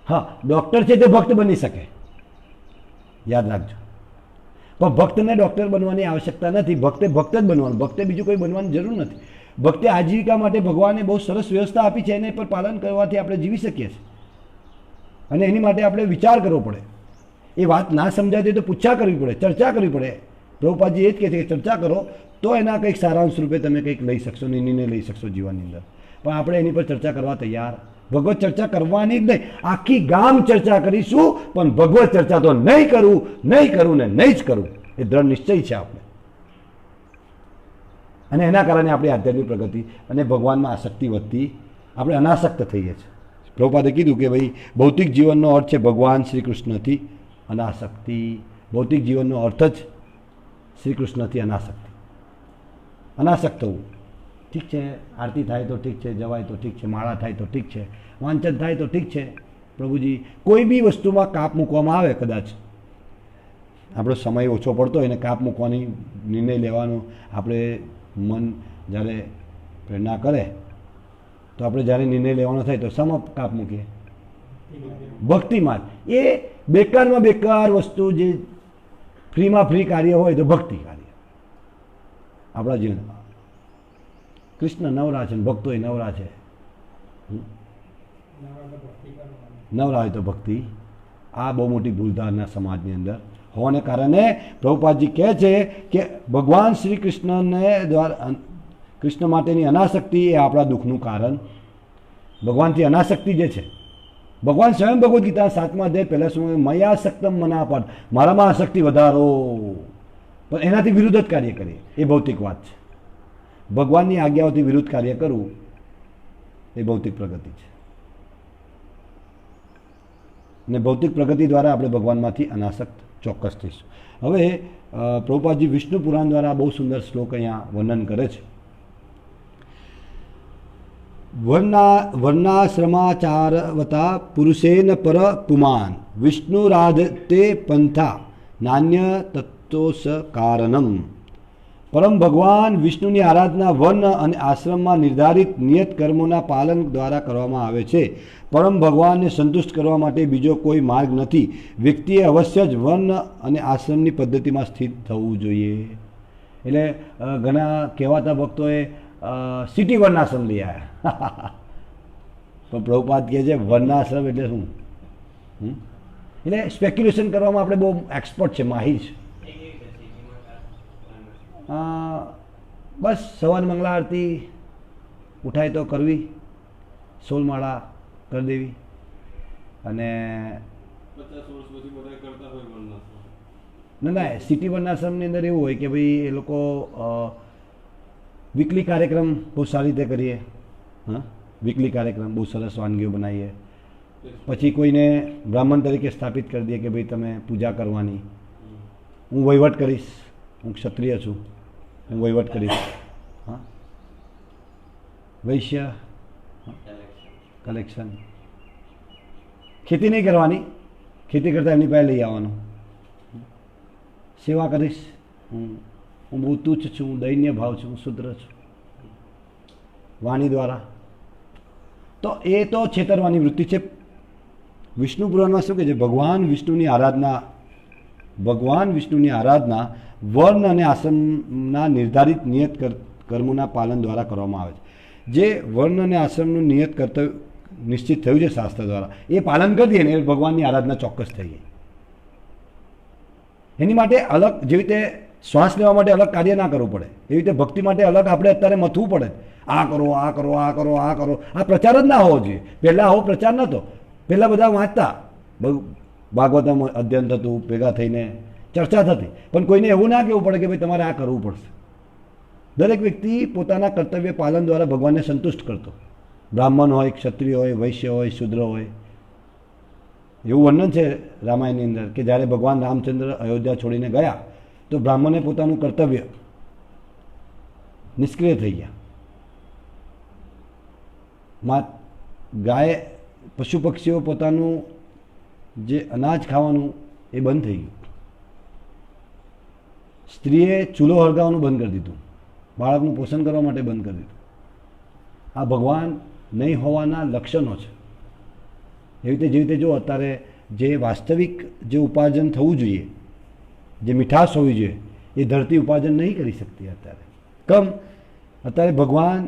હા, ડૉક્ટર છે તે ભક્ત બની શકે, યાદ રાખજો. પણ ભક્તને ડૉક્ટર બનવાની આવશ્યકતા નથી. ભક્તે ભક્ત જ બનવાનું, ભક્તે બીજું કોઈ બનવાની જરૂર નથી. ભક્તે આજીવિકા માટે ભગવાને બહુ સરસ વ્યવસ્થા આપી છે, એને પર પાલન કરવાથી આપણે જીવી શકીએ છીએ. અને એની માટે આપણે વિચાર કરવો પડે. એ વાત ના સમજાય તો પૂછા કરવી પડે, ચર્ચા કરવી પડે. પ્રભુપાદજી એ જ કહે છે કે ચર્ચા કરો તો એના કંઈક સારાંશ રૂપે તમે કંઈક લઈ શકશો, નિર્ણય લઈ શકશો જીવનની અંદર. પણ આપણે એની પર ચર્ચા કરવા તૈયાર, ભગવત ચર્ચા કરવાની જ નહીં. આખી ગામ ચર્ચા કરીશું, પણ ભગવત ચર્ચા તો નહીં કરું, નહીં કરું ને નહીં જ કરું, એ દ્રઢ નિશ્ચય છે આપણે. અને એના કારણે આપણી આધ્યાત્મિક પ્રગતિ અને ભગવાનમાં આસક્તિ વધતી, આપણે અનાસક્ત થઈએ છીએ. પ્રભુપાદે કીધું કે ભાઈ ભૌતિક જીવનનો અર્થ છે ભગવાન શ્રી કૃષ્ણથી અનાસક્તિ. ભૌતિક જીવનનો અર્થ જ શ્રી કૃષ્ણથી અનાસક્તિ. અનાસક્ત થવું ઠીક છે, આરતી થાય તો ઠીક છે, જવાય તો ઠીક છે, માળા થાય તો ઠીક છે, વાંચન થાય તો ઠીક છે. પ્રભુજી કોઈ બી વસ્તુમાં કાપ મૂકવામાં આવે, કદાચ આપણો સમય ઓછો પડતો હોય એને કાપ મૂકવાની નિર્ણય લેવાનો આપણે મન જ્યારે પ્રેરણા કરે તો આપણે જ્યારે નિર્ણય લેવાનો થાય તો શામાં કાપ મૂકીએ? ભક્તિમાં. એ બેકારમાં બેકાર વસ્તુ જે ફ્રીમાં ફ્રી કાર્ય હોય તો ભક્તિ કાર્ય આપણા જીવનમાં. કૃષ્ણ નવરા છે, ભક્તો એ નવરા છે. નવરા હોય તો ભક્તિ. આ બહુ મોટી ભૂલધારના સમાજની અંદર હોવાને કારણે પ્રભુપાદજી કહે છે કે ભગવાન શ્રી કૃષ્ણને દ્વારા કૃષ્ણ માટેની અનાસક્તિ એ આપણા દુઃખનું કારણ. ભગવાનથી અનાસક્તિ જે છે, ભગવાન સ્વયં ભગવદ્ ગીતા 7મા અધ્યાય પહેલા શું મયા સક્તમ મનાપદ, મારામાં આસક્તિ વધારો. પણ એનાથી વિરુદ્ધ જ કાર્ય કરીએ એ ભૌતિક વાત છે. ભગવાનની આજ્ઞાઓથી વિરુદ્ધ કાર્ય કરવું એ ભૌતિક પ્રગતિ છે. અને ભૌતિક પ્રગતિ દ્વારા આપણે ભગવાનમાંથી અનાસક્ત ચોક્કસ થઈશું. હવે પ્રભુપાદજી વિષ્ણુ પુરાણ દ્વારા બહુ સુંદર શ્લોક અહીંયા વર્ણન કરે છે. વર્ણાશ્રમાચારવતા પુરુષેન પર પુમાન વિષ્ણુરાધતે પંથા નાન્ય તત્વોસ કારણમ. પરમ ભગવાન વિષ્ણુની આરાધના વર્ણ અને આશ્રમમાં નિર્ધારિત નિયત કર્મોના પાલન દ્વારા કરવામાં આવે છે. પરમ ભગવાનને સંતુષ્ટ કરવા માટે બીજો કોઈ માર્ગ નથી. વ્યક્તિએ અવશ્ય જ વર્ણ અને આશ્રમની પદ્ધતિમાં સ્થિત થવું જોઈએ. એટલે ઘણા કહેવાતા ભક્તોએ સિટી વર્ણાશ્રમ લઈ આવ્યા. પણ પ્રભુપાદ કહે છે વર્ણાશ્રમ એટલે શું? એટલે સ્પેક્યુલેશન કરવામાં આપણે બહુ એક્સપર્ટ છે, માહિર છે. બસ સવાર મંગળા આરતી ઉઠાય તો કરવી, 16 માળા કરી દેવી અને ના સિટી વર્ણાશ્રમની અંદર એવું હોય કે ભાઈ એ લોકો વીકલી કાર્યક્રમ બહુ સારી રીતે કરીએ. હા, વીકલી કાર્યક્રમ બહુ સરસ વાનગીઓ બનાવીએ. પછી કોઈને બ્રાહ્મણ તરીકે સ્થાપિત કરી દઈએ કે ભાઈ તમે પૂજા કરવાની, હું વહીવટ કરીશ, હું ક્ષત્રિય છું, હું વહીવટ કરીશ. હા, વૈશ્ય કલેક્શન. ખેતી નહીં કરવાની, ખેતી કરતાં એમની પાસે લઈ આવવાનું. સેવા કરીશ, હું બહુ તુચ્છ છું, હું દૈન્ય ભાવ છું, હું શુદ્ર છું, વાણી દ્વારા. તો એ તો છેતરવાની વૃત્તિ છે. વિષ્ણુ પુરાણમાં શું કહે છે? ભગવાન વિષ્ણુની આરાધના વર્ણ અને આશ્રમના નિર્ધારિત નિયત કર્મોના પાલન દ્વારા કરવામાં આવે છે. જે વર્ણ અને આશ્રમનું નિયત કર્તવ્ય નિશ્ચિત થયું છે શાસ્ત્ર દ્વારા, એ પાલન કરી દઈએ ને એ ભગવાનની આરાધના ચોક્કસ થઈ ગઈ. એની માટે અલગ, જેવી રીતે શ્વાસ લેવા માટે અલગ કાર્ય ના કરવું પડે, એવી રીતે ભક્તિ માટે અલગ આપણે અત્યારે મથવું પડે. આ કરો, આ કરો, આ કરો, આ કરો. આ પ્રચાર જ ના હોવો જોઈએ. પહેલાં આવો પ્રચાર નહોતો. પહેલાં બધા વાંચતા, ભાગવતમ અધ્યયન થતું, ભેગા થઈને ચર્ચા થતી. પણ કોઈને એવું ના કહેવું પડે કે ભાઈ તમારે આ કરવું પડશે. દરેક વ્યક્તિ પોતાના કર્તવ્ય પાલન દ્વારા ભગવાનને સંતુષ્ટ કરતો. બ્રાહ્મણ હોય, ક્ષત્રિય હોય, વૈશ્ય હોય, શુદ્ર હોય. એવું વર્ણન છે રામાયણની અંદર કે જ્યારે ભગવાન રામચંદ્ર અયોધ્યા છોડીને ગયા તો બ્રાહ્મણે પોતાનું કર્તવ્ય નિષ્ક્રિય થઈ ગયા. ગાય, પશુ પક્ષીઓ પોતાનું જે અનાજ ખાવાનું એ બંધ થઈ ગયું. સ્ત્રીએ ચૂલો હળગાવવાનું બંધ કરી દીધું, બાળકનું પોષણ કરવા માટે બંધ કરી દીધું. આ ભગવાન નહીં હોવાના લક્ષણો છે. એવી રીતે જેવી રીતે જો અત્યારે જે વાસ્તવિક જે ઉપાર્જન થવું જોઈએ, જે મીઠાશ હોવી જોઈએ, એ ધરતી ઉપાર્જન નહીં કરી શકતી અત્યારે. કમ અત્યારે ભગવાન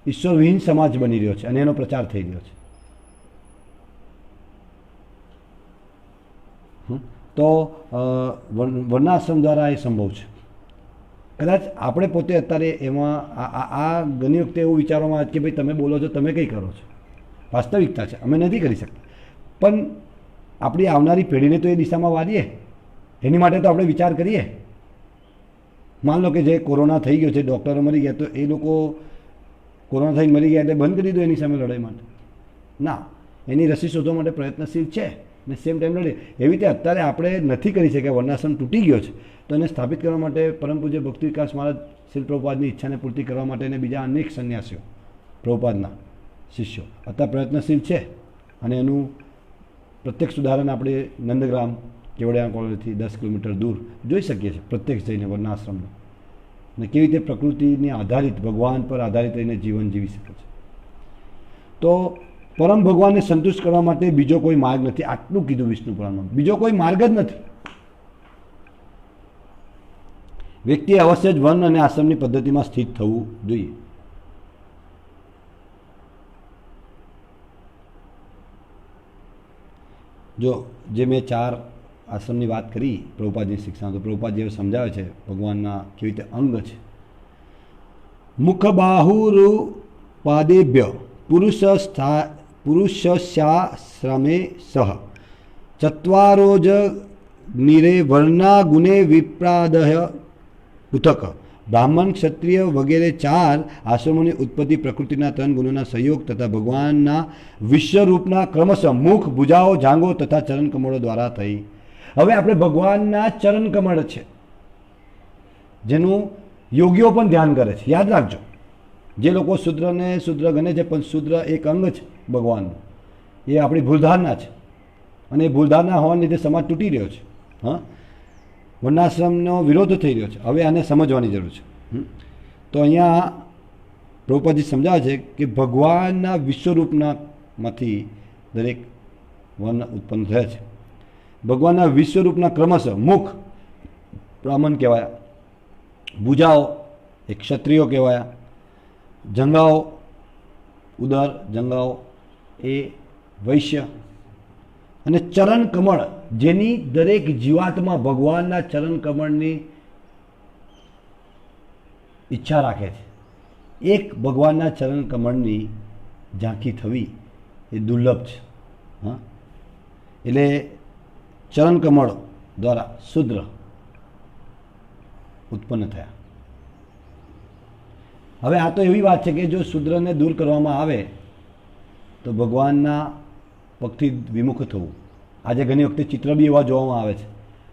ઈશ્વરવિહીન સમાજ બની રહ્યો છે અને એનો પ્રચાર થઈ રહ્યો છે. તો વર્ણાશ્રમ દ્વારા એ સંભવ છે. કદાચ આપણે પોતે અત્યારે એમાં આ ઘણી વખતે એવું વિચારવામાં આવે કે ભાઈ તમે બોલો છો, તમે કંઈ કરો છો. વાસ્તવિકતા છે, અમે નથી કરી શકતા, પણ આપણી આવનારી પેઢીને તો એ દિશામાં વાળીએ, એની માટે તો આપણે વિચાર કરીએ. માન લો કે જે કોરોના થઈ ગયો છે, ડૉક્ટરો મરી ગયા, તો એ લોકો કોરોના થઈને મરી ગયા એટલે બંધ કરી દીધું એની સામે લડાઈ માટે? ના, એની રસી શોધવા માટે પ્રયત્નશીલ છે ને સેમ ટાઈમ લડે. એવી રીતે અત્યારે આપણે નથી કરી શક્યા, વર્ણાશ્રમ તૂટી ગયો છે, તો એને સ્થાપિત કરવા માટે પરમ પૂજ્ય ભક્તિ વિકાસ મહારાજ શ્રી પ્રભુપાદની ઈચ્છાને પૂર્તિ કરવા માટે અને બીજા અનેક સંન્યાસીઓ પ્રભુપાદના શિષ્યો અત્યારે પ્રયત્નશીલ છે. અને એનું પ્રત્યક્ષ ઉદાહરણ આપણે નંદગ્રામ કેવડિયા કોલેજથી 10 કિલોમીટર દૂર જોઈ શકીએ છીએ, પ્રત્યક્ષ જઈને વર્ણાશ્રમનું, અને કેવી રીતે પ્રકૃતિને આધારિત, ભગવાન પર આધારિત રહીને જીવન જીવી શકે છે. તો પરમ ભગવાનને સંતુષ્ટ કરવા માટે બીજો કોઈ માર્ગ નથી. આટલું કીધું વિષ્ણુ પુરાણમાં, બીજો કોઈ માર્ગ જ નથી. વ્યક્તિએ અવશ્ય જ વન અને આશ્રમની પદ્ધતિમાં સ્થિત થવું જોઈએ. જો જે મેં 4 આશ્રમની વાત કરી પ્રભુપાદની શિક્ષા, તો પ્રભુપાદ જે સમજાવે છે ભગવાનના કેવી રીતે અંગ છે. મુખ બાહુરુ પાદેભ્ય પુરુષશ્યાશ્રમે સહ ચત્વારો જ નિરે વર્ણા ગુણે વિપ્રાદય પૃથક. બ્રાહ્મણ, ક્ષત્રિય વગેરે 4 આશ્રમોની ઉત્પત્તિ પ્રકૃતિના 3 ગુણોના સંયોગ તથા ભગવાનના વિશ્વરૂપના ક્રમશઃ મુખ, ભુજાઓ, જાંગો તથા ચરણકમળો દ્વારા થઈ. હવે આપણે ભગવાનના ચરણકમળ છે, જેનું યોગીઓ પણ ધ્યાન કરે છે. યાદ રાખજો, જે લોકો શુદ્રને શુદ્ર ગણે છે, પણ શુદ્ર એક અંગ છે ભગવાનનું, એ આપણી ભૂલધારણા છે. અને એ ભૂલધારણા હોવાને લીધે સમાજ તૂટી રહ્યો છે. હા, વર્ણાશ્રમનો વિરોધ થઈ રહ્યો છે. હવે આને સમજવાની જરૂર છે. તો અહીંયા પ્રભુપાદજી સમજાવે છે કે ભગવાનના વિશ્વરૂપનામાંથી દરેક વર્ણ ઉત્પન્ન થયા છે. ભગવાનના વિશ્વરૂપના ક્રમશઃ મુખ બ્રાહ્મણ કહેવાયા, ભુજાઓ એ ક્ષત્રિયો કહેવાયા, જંગાઓ ઉદર જંગાઓ એ વૈશ્ય, અને ચરણ કમળ જેની દરેક જીવાત્મા ભગવાનના ચરણ કમળની ઈચ્છા રાખે છે. એક ભગવાનના ચરણ કમળની ઝાંખી થવી એ દુર્લભ છે. હા, એટલે ચરણ કમળ દ્વારા શુદ્ર ઉત્પન્ન થયા. હવે આ તો એવી વાત છે કે જો શુદ્રને દૂર કરવામાં આવે તો ભગવાનના પગથી વિમુખ થવું. આજે ઘણી વખતે ચિત્ર બી એવા જોવામાં આવે છે,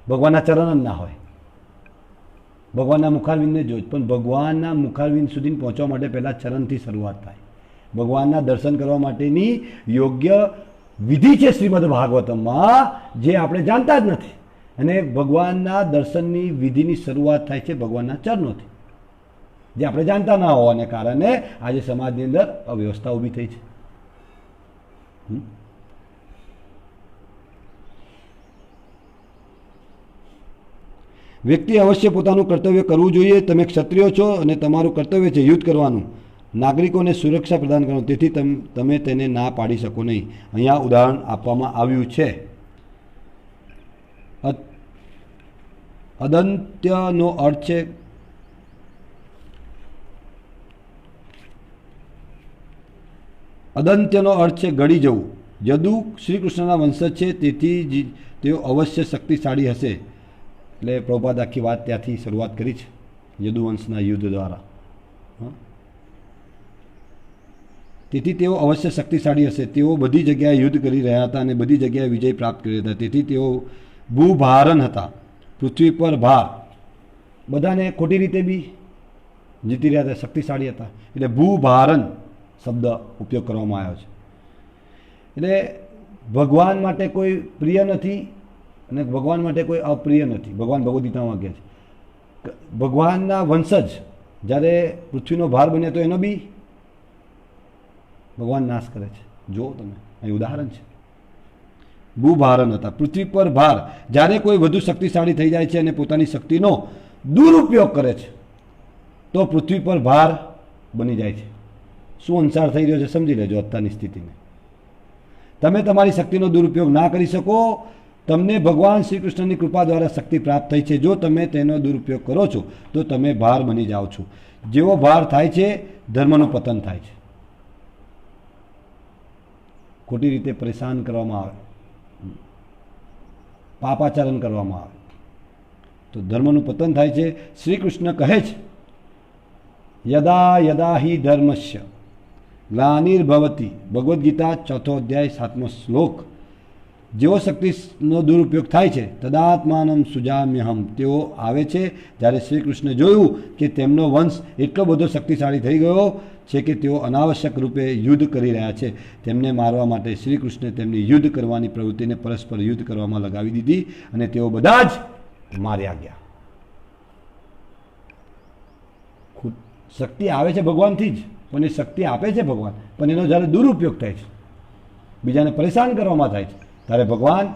ભગવાનના ચરણ જ ના હોય, ભગવાનના મુખારવિંદને જોઈ, પણ ભગવાનના મુખારવિંદ સુધી પહોંચવા માટે પહેલાં ચરણથી શરૂઆત થાય. ભગવાનના દર્શન કરવા માટેની યોગ્ય વિધિ છે શ્રીમદ ભાગવતમમાં, જે આપણે જાણતા જ નથી. અને ભગવાનના દર્શનની વિધિની શરૂઆત થાય છે ભગવાનના ચરણોથી, જે આપણે જાણતા ના હોવાને કારણે આજે સમાજની અંદર અવ્યવસ્થા ઊભી થઈ છે. વ્યક્તિ અવશ્ય પોતાનું કર્તવ્ય કરવું જોઈએ. તમે ક્ષત્રિયો છો અને તમારું કર્તવ્ય છે યુદ્ધ કરવાનું, નાગરિકોને સુરક્ષા પ્રદાન કરવાનું, તેથી તમે તેને ના પાડી શકો નહીં. અહીંયા ઉદાહરણ આપવામાં આવ્યું છે. અદંત્યનો અર્થ છે અદંત્યનો અર્થ છે ગળી જવું. યદુ શ્રી કૃષ્ણના વંશજ છે, તેથી તેઓ અવશ્ય શક્તિશાળી હશે. એટલે પ્રભુપાદ આખી વાત ત્યાંથી શરૂઆત કરી છે, યદુવંશના યુદ્ધ દ્વારા. તેથી તેઓ અવશ્ય શક્તિશાળી હશે. તેઓ બધી જગ્યાએ યુદ્ધ કરી રહ્યા હતા અને બધી જગ્યાએ વિજય પ્રાપ્ત કરી હતા. તેથી તેઓ ભૂભારન હતા, પૃથ્વી પર ભાર, બધાને ખોટી રીતે બી જીતી રહ્યા હતા, શક્તિશાળી હતા. એટલે ભૂભારન શબ્દ ઉપયોગ કરવામાં આવ્યો છે. એટલે ભગવાન માટે કોઈ પ્રિય નથી અને ભગવાન માટે કોઈ અપ્રિય નથી. ભગવાન ભગવદ ગીતામાં કહે છે ભગવાનના વંશજ જ્યારે પૃથ્વીનો ભાર બને તો એનો બી ભગવાન નાશ કરે છે. જુઓ તમે, અહીં ઉદાહરણ છે. ભૂભારણ હતા, પૃથ્વી પર ભાર. જ્યારે કોઈ વધુ શક્તિશાળી થઈ જાય છે અને પોતાની શક્તિનો દુરુપયોગ કરે છે તો પૃથ્વી પર ભાર બની જાય છે. શું અંસાર થઈ રહ્યો છે સમજી લેજો અત્યારની સ્થિતિને. તમે તમારી શક્તિનો દુરુપયોગ ના કરી શકો. તમને ભગવાન શ્રી કૃષ્ણની કૃપા દ્વારા શક્તિ પ્રાપ્ત થઈ છે. જો તમે તેનો દુરુપયોગ કરો છો તો તમે ભાર બની જાઓ છો. જેવો ભાર થાય છે ધર્મનું પતન થાય છે. ખોટી રીતે પરેશાન કરવામાં આવે, પાપાચરણ કરવામાં આવે તો ધર્મનું પતન થાય છે. શ્રી કૃષ્ણ કહે છે યદા યદા હિ ધર્મસ્ય ગ્લાનિર્ભવતી, ભગવદ્ ગીતા 4 અધ્યાય 7મો શ્લોક. જેવો શક્તિનો દુરુપયોગ થાય છે તદાત્માનમ સુજામ્યહમ, તેઓ આવે છે જ્યારે શ્રી કૃષ્ણે જોયું કે તેમનો વંશ એટલો બધો શક્તિશાળી થઈ ગયો છે કે તેઓ અનાવશ્યક રૂપે યુદ્ધ કરી રહ્યા છે. તેમને મારવા માટે શ્રી કૃષ્ણે તેમની યુદ્ધ કરવાની પ્રવૃત્તિને પરસ્પર યુદ્ધ કરવામાં લગાવી દીધી અને તેઓ બધા જ માર્યા ગયા. શક્તિ આવે છે ભગવાનથી જ, પણ એ શક્તિ આપે છે ભગવાન, પણ એનો જ્યારે દુરુપયોગ થાય છે, બીજાને પરેશાન કરવામાં થાય છે, ત્યારે ભગવાન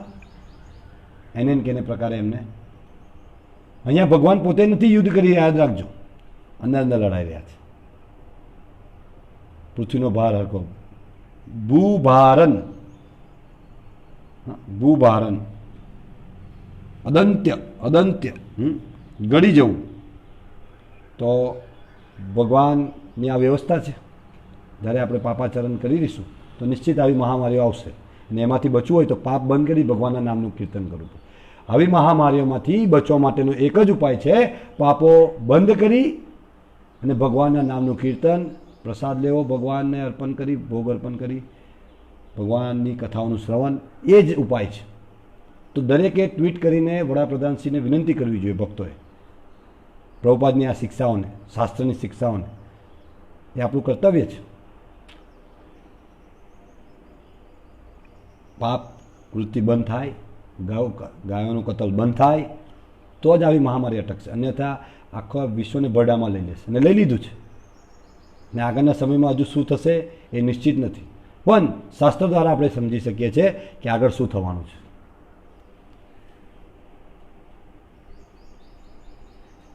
એને કેને પ્રકારે એમને. અહીંયા ભગવાન પોતે નથી યુદ્ધ કરી, યાદ રાખજો, અંદર અંદર લડાઈ રહ્યા છે. પૃથ્વીનો ભાર હરકો. ભૂભારણ, ભૂભારણ, અદંત્ય, અદંત્ય, ગળી જવું. તો ભગવાનની આ વ્યવસ્થા છે. જ્યારે આપણે પાપાચરણ કરી દઈશું તો નિશ્ચિત આવી મહામારીઓ આવશે અને એમાંથી બચવું હોય તો પાપ બંધ કરી ભગવાનના નામનું કીર્તન કરવું. આવી મહામારીઓમાંથી બચવા માટેનો એક જ ઉપાય છે પાપો બંધ કરી અને ભગવાનના નામનું કીર્તન, પ્રસાદ લેવો, ભગવાનને અર્પણ કરી, ભોગ અર્પણ કરી, ભગવાનની કથાઓનું શ્રવણ, એ જ ઉપાય છે. તો દરેકે ટ્વીટ કરીને વડાપ્રધાનશ્રીને વિનંતી કરવી જોઈએ ભક્તોએ, પ્રભુપાદની આ શિક્ષાઓને, શાસ્ત્રની શિક્ષાઓને. એ આપણું કર્તવ્ય છે. પાપ વૃત્તિ બંધ થાય, ગાયોનું કતલ બંધ થાય તો જ આવી મહામારી અટકશે. અન્યથા આખા વિશ્વને બરડામાં લઈ લેશે અને લઈ લીધું છે. ને આગળના સમયમાં હજુ શું થશે એ નિશ્ચિત નથી, પણ શાસ્ત્ર દ્વારા આપણે સમજી શકીએ છીએ કે આગળ શું થવાનું છે.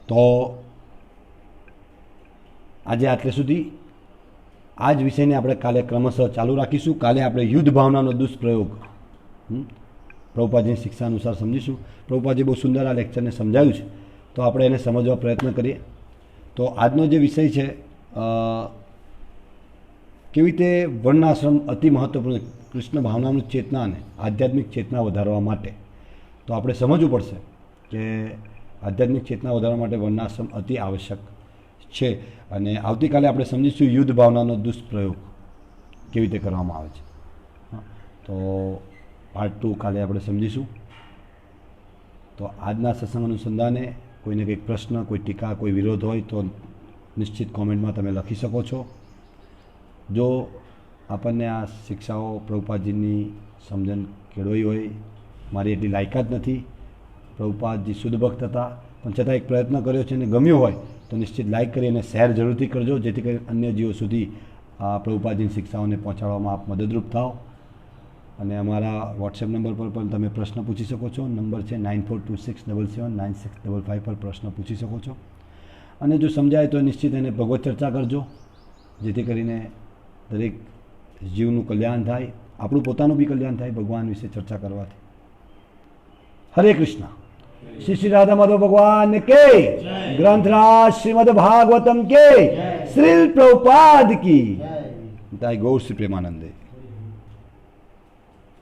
તો આજે આટલે સુધી આ જ વિષયને આપણે કાલે ક્રમશઃ ચાલુ રાખીશું. કાલે આપણે યુદ્ધ ભાવનાનો દુષ્પ્રયોગ પ્રભુપાદજીની શિક્ષા અનુસાર સમજીશું. પ્રભુપાદજી બહુ સુંદર આ લેક્ચરને સમજાવ્યું છે, તો આપણે એને સમજવા પ્રયત્ન કરીએ. તો આજનો જે વિષય છે કેવી રીતે વર્ણાશ્રમ અતિ મહત્વપૂર્ણ, કૃષ્ણ ભાવનાનું ચેતના અને આધ્યાત્મિક ચેતના વધારવા માટે. તો આપણે સમજવું પડશે કે આધ્યાત્મિક ચેતના વધારવા માટે વર્ણાશ્રમ અતિ આવશ્યક છે. અને આવતીકાલે આપણે સમજીશું યુદ્ધ ભાવનાનો દુષ્પ્રયોગ કેવી રીતે કરવામાં આવે છે. તો પાર્ટ 2 કાલે આપણે સમજીશું. તો આજના સત્સંગ અનુસંધાને કોઈને કંઈક પ્રશ્ન, કોઈ ટીકા, કોઈ વિરોધ હોય તો નિશ્ચિત કોમેન્ટમાં તમે લખી શકો છો. જો આપણને આ શિક્ષાઓ પ્રભુપાદજીની સમજણ કેળવાઈ હોય, મારી એટલી લાયકાત નથી, પ્રભુપાદજી શુદ્ધ ભક્ત હતા પણ છતાં એક પ્રયત્ન કર્યો છે અને ગમ્યો હોય તો નિશ્ચિત લાઇક કરી અને શેર જરૂરથી કરજો, જેથી કરી અન્ય જીવો સુધી આ પ્રભુપાદજીની શિક્ષાઓને પહોંચાડવામાં આપ મદદરૂપ થાઓ. અને અમારા વોટ્સએપ નંબર પર પણ તમે પ્રશ્ન પૂછી શકો છો. નંબર છે 9426779655 પર પ્રશ્ન પૂછી શકો છો. અને જો સમજાય તો નિશ્ચિત એને ભગવત ચર્ચા કરજો, જેથી કરીને દરેક જીવનું કલ્યાણ થાય, આપણું પોતાનું બી કલ્યાણ થાય ભગવાન વિશે ચર્ચા કરવાથી. હરે કૃષ્ણ. શ્રી શ્રી રાધા માધવ ભગવાન કે, ગ્રંથરાજ શ્રીમદ ભાગવતમ કે, શ્રી પ્રભુપાદ કી જય. ગૌર શ્રી પ્રેમાનંદે.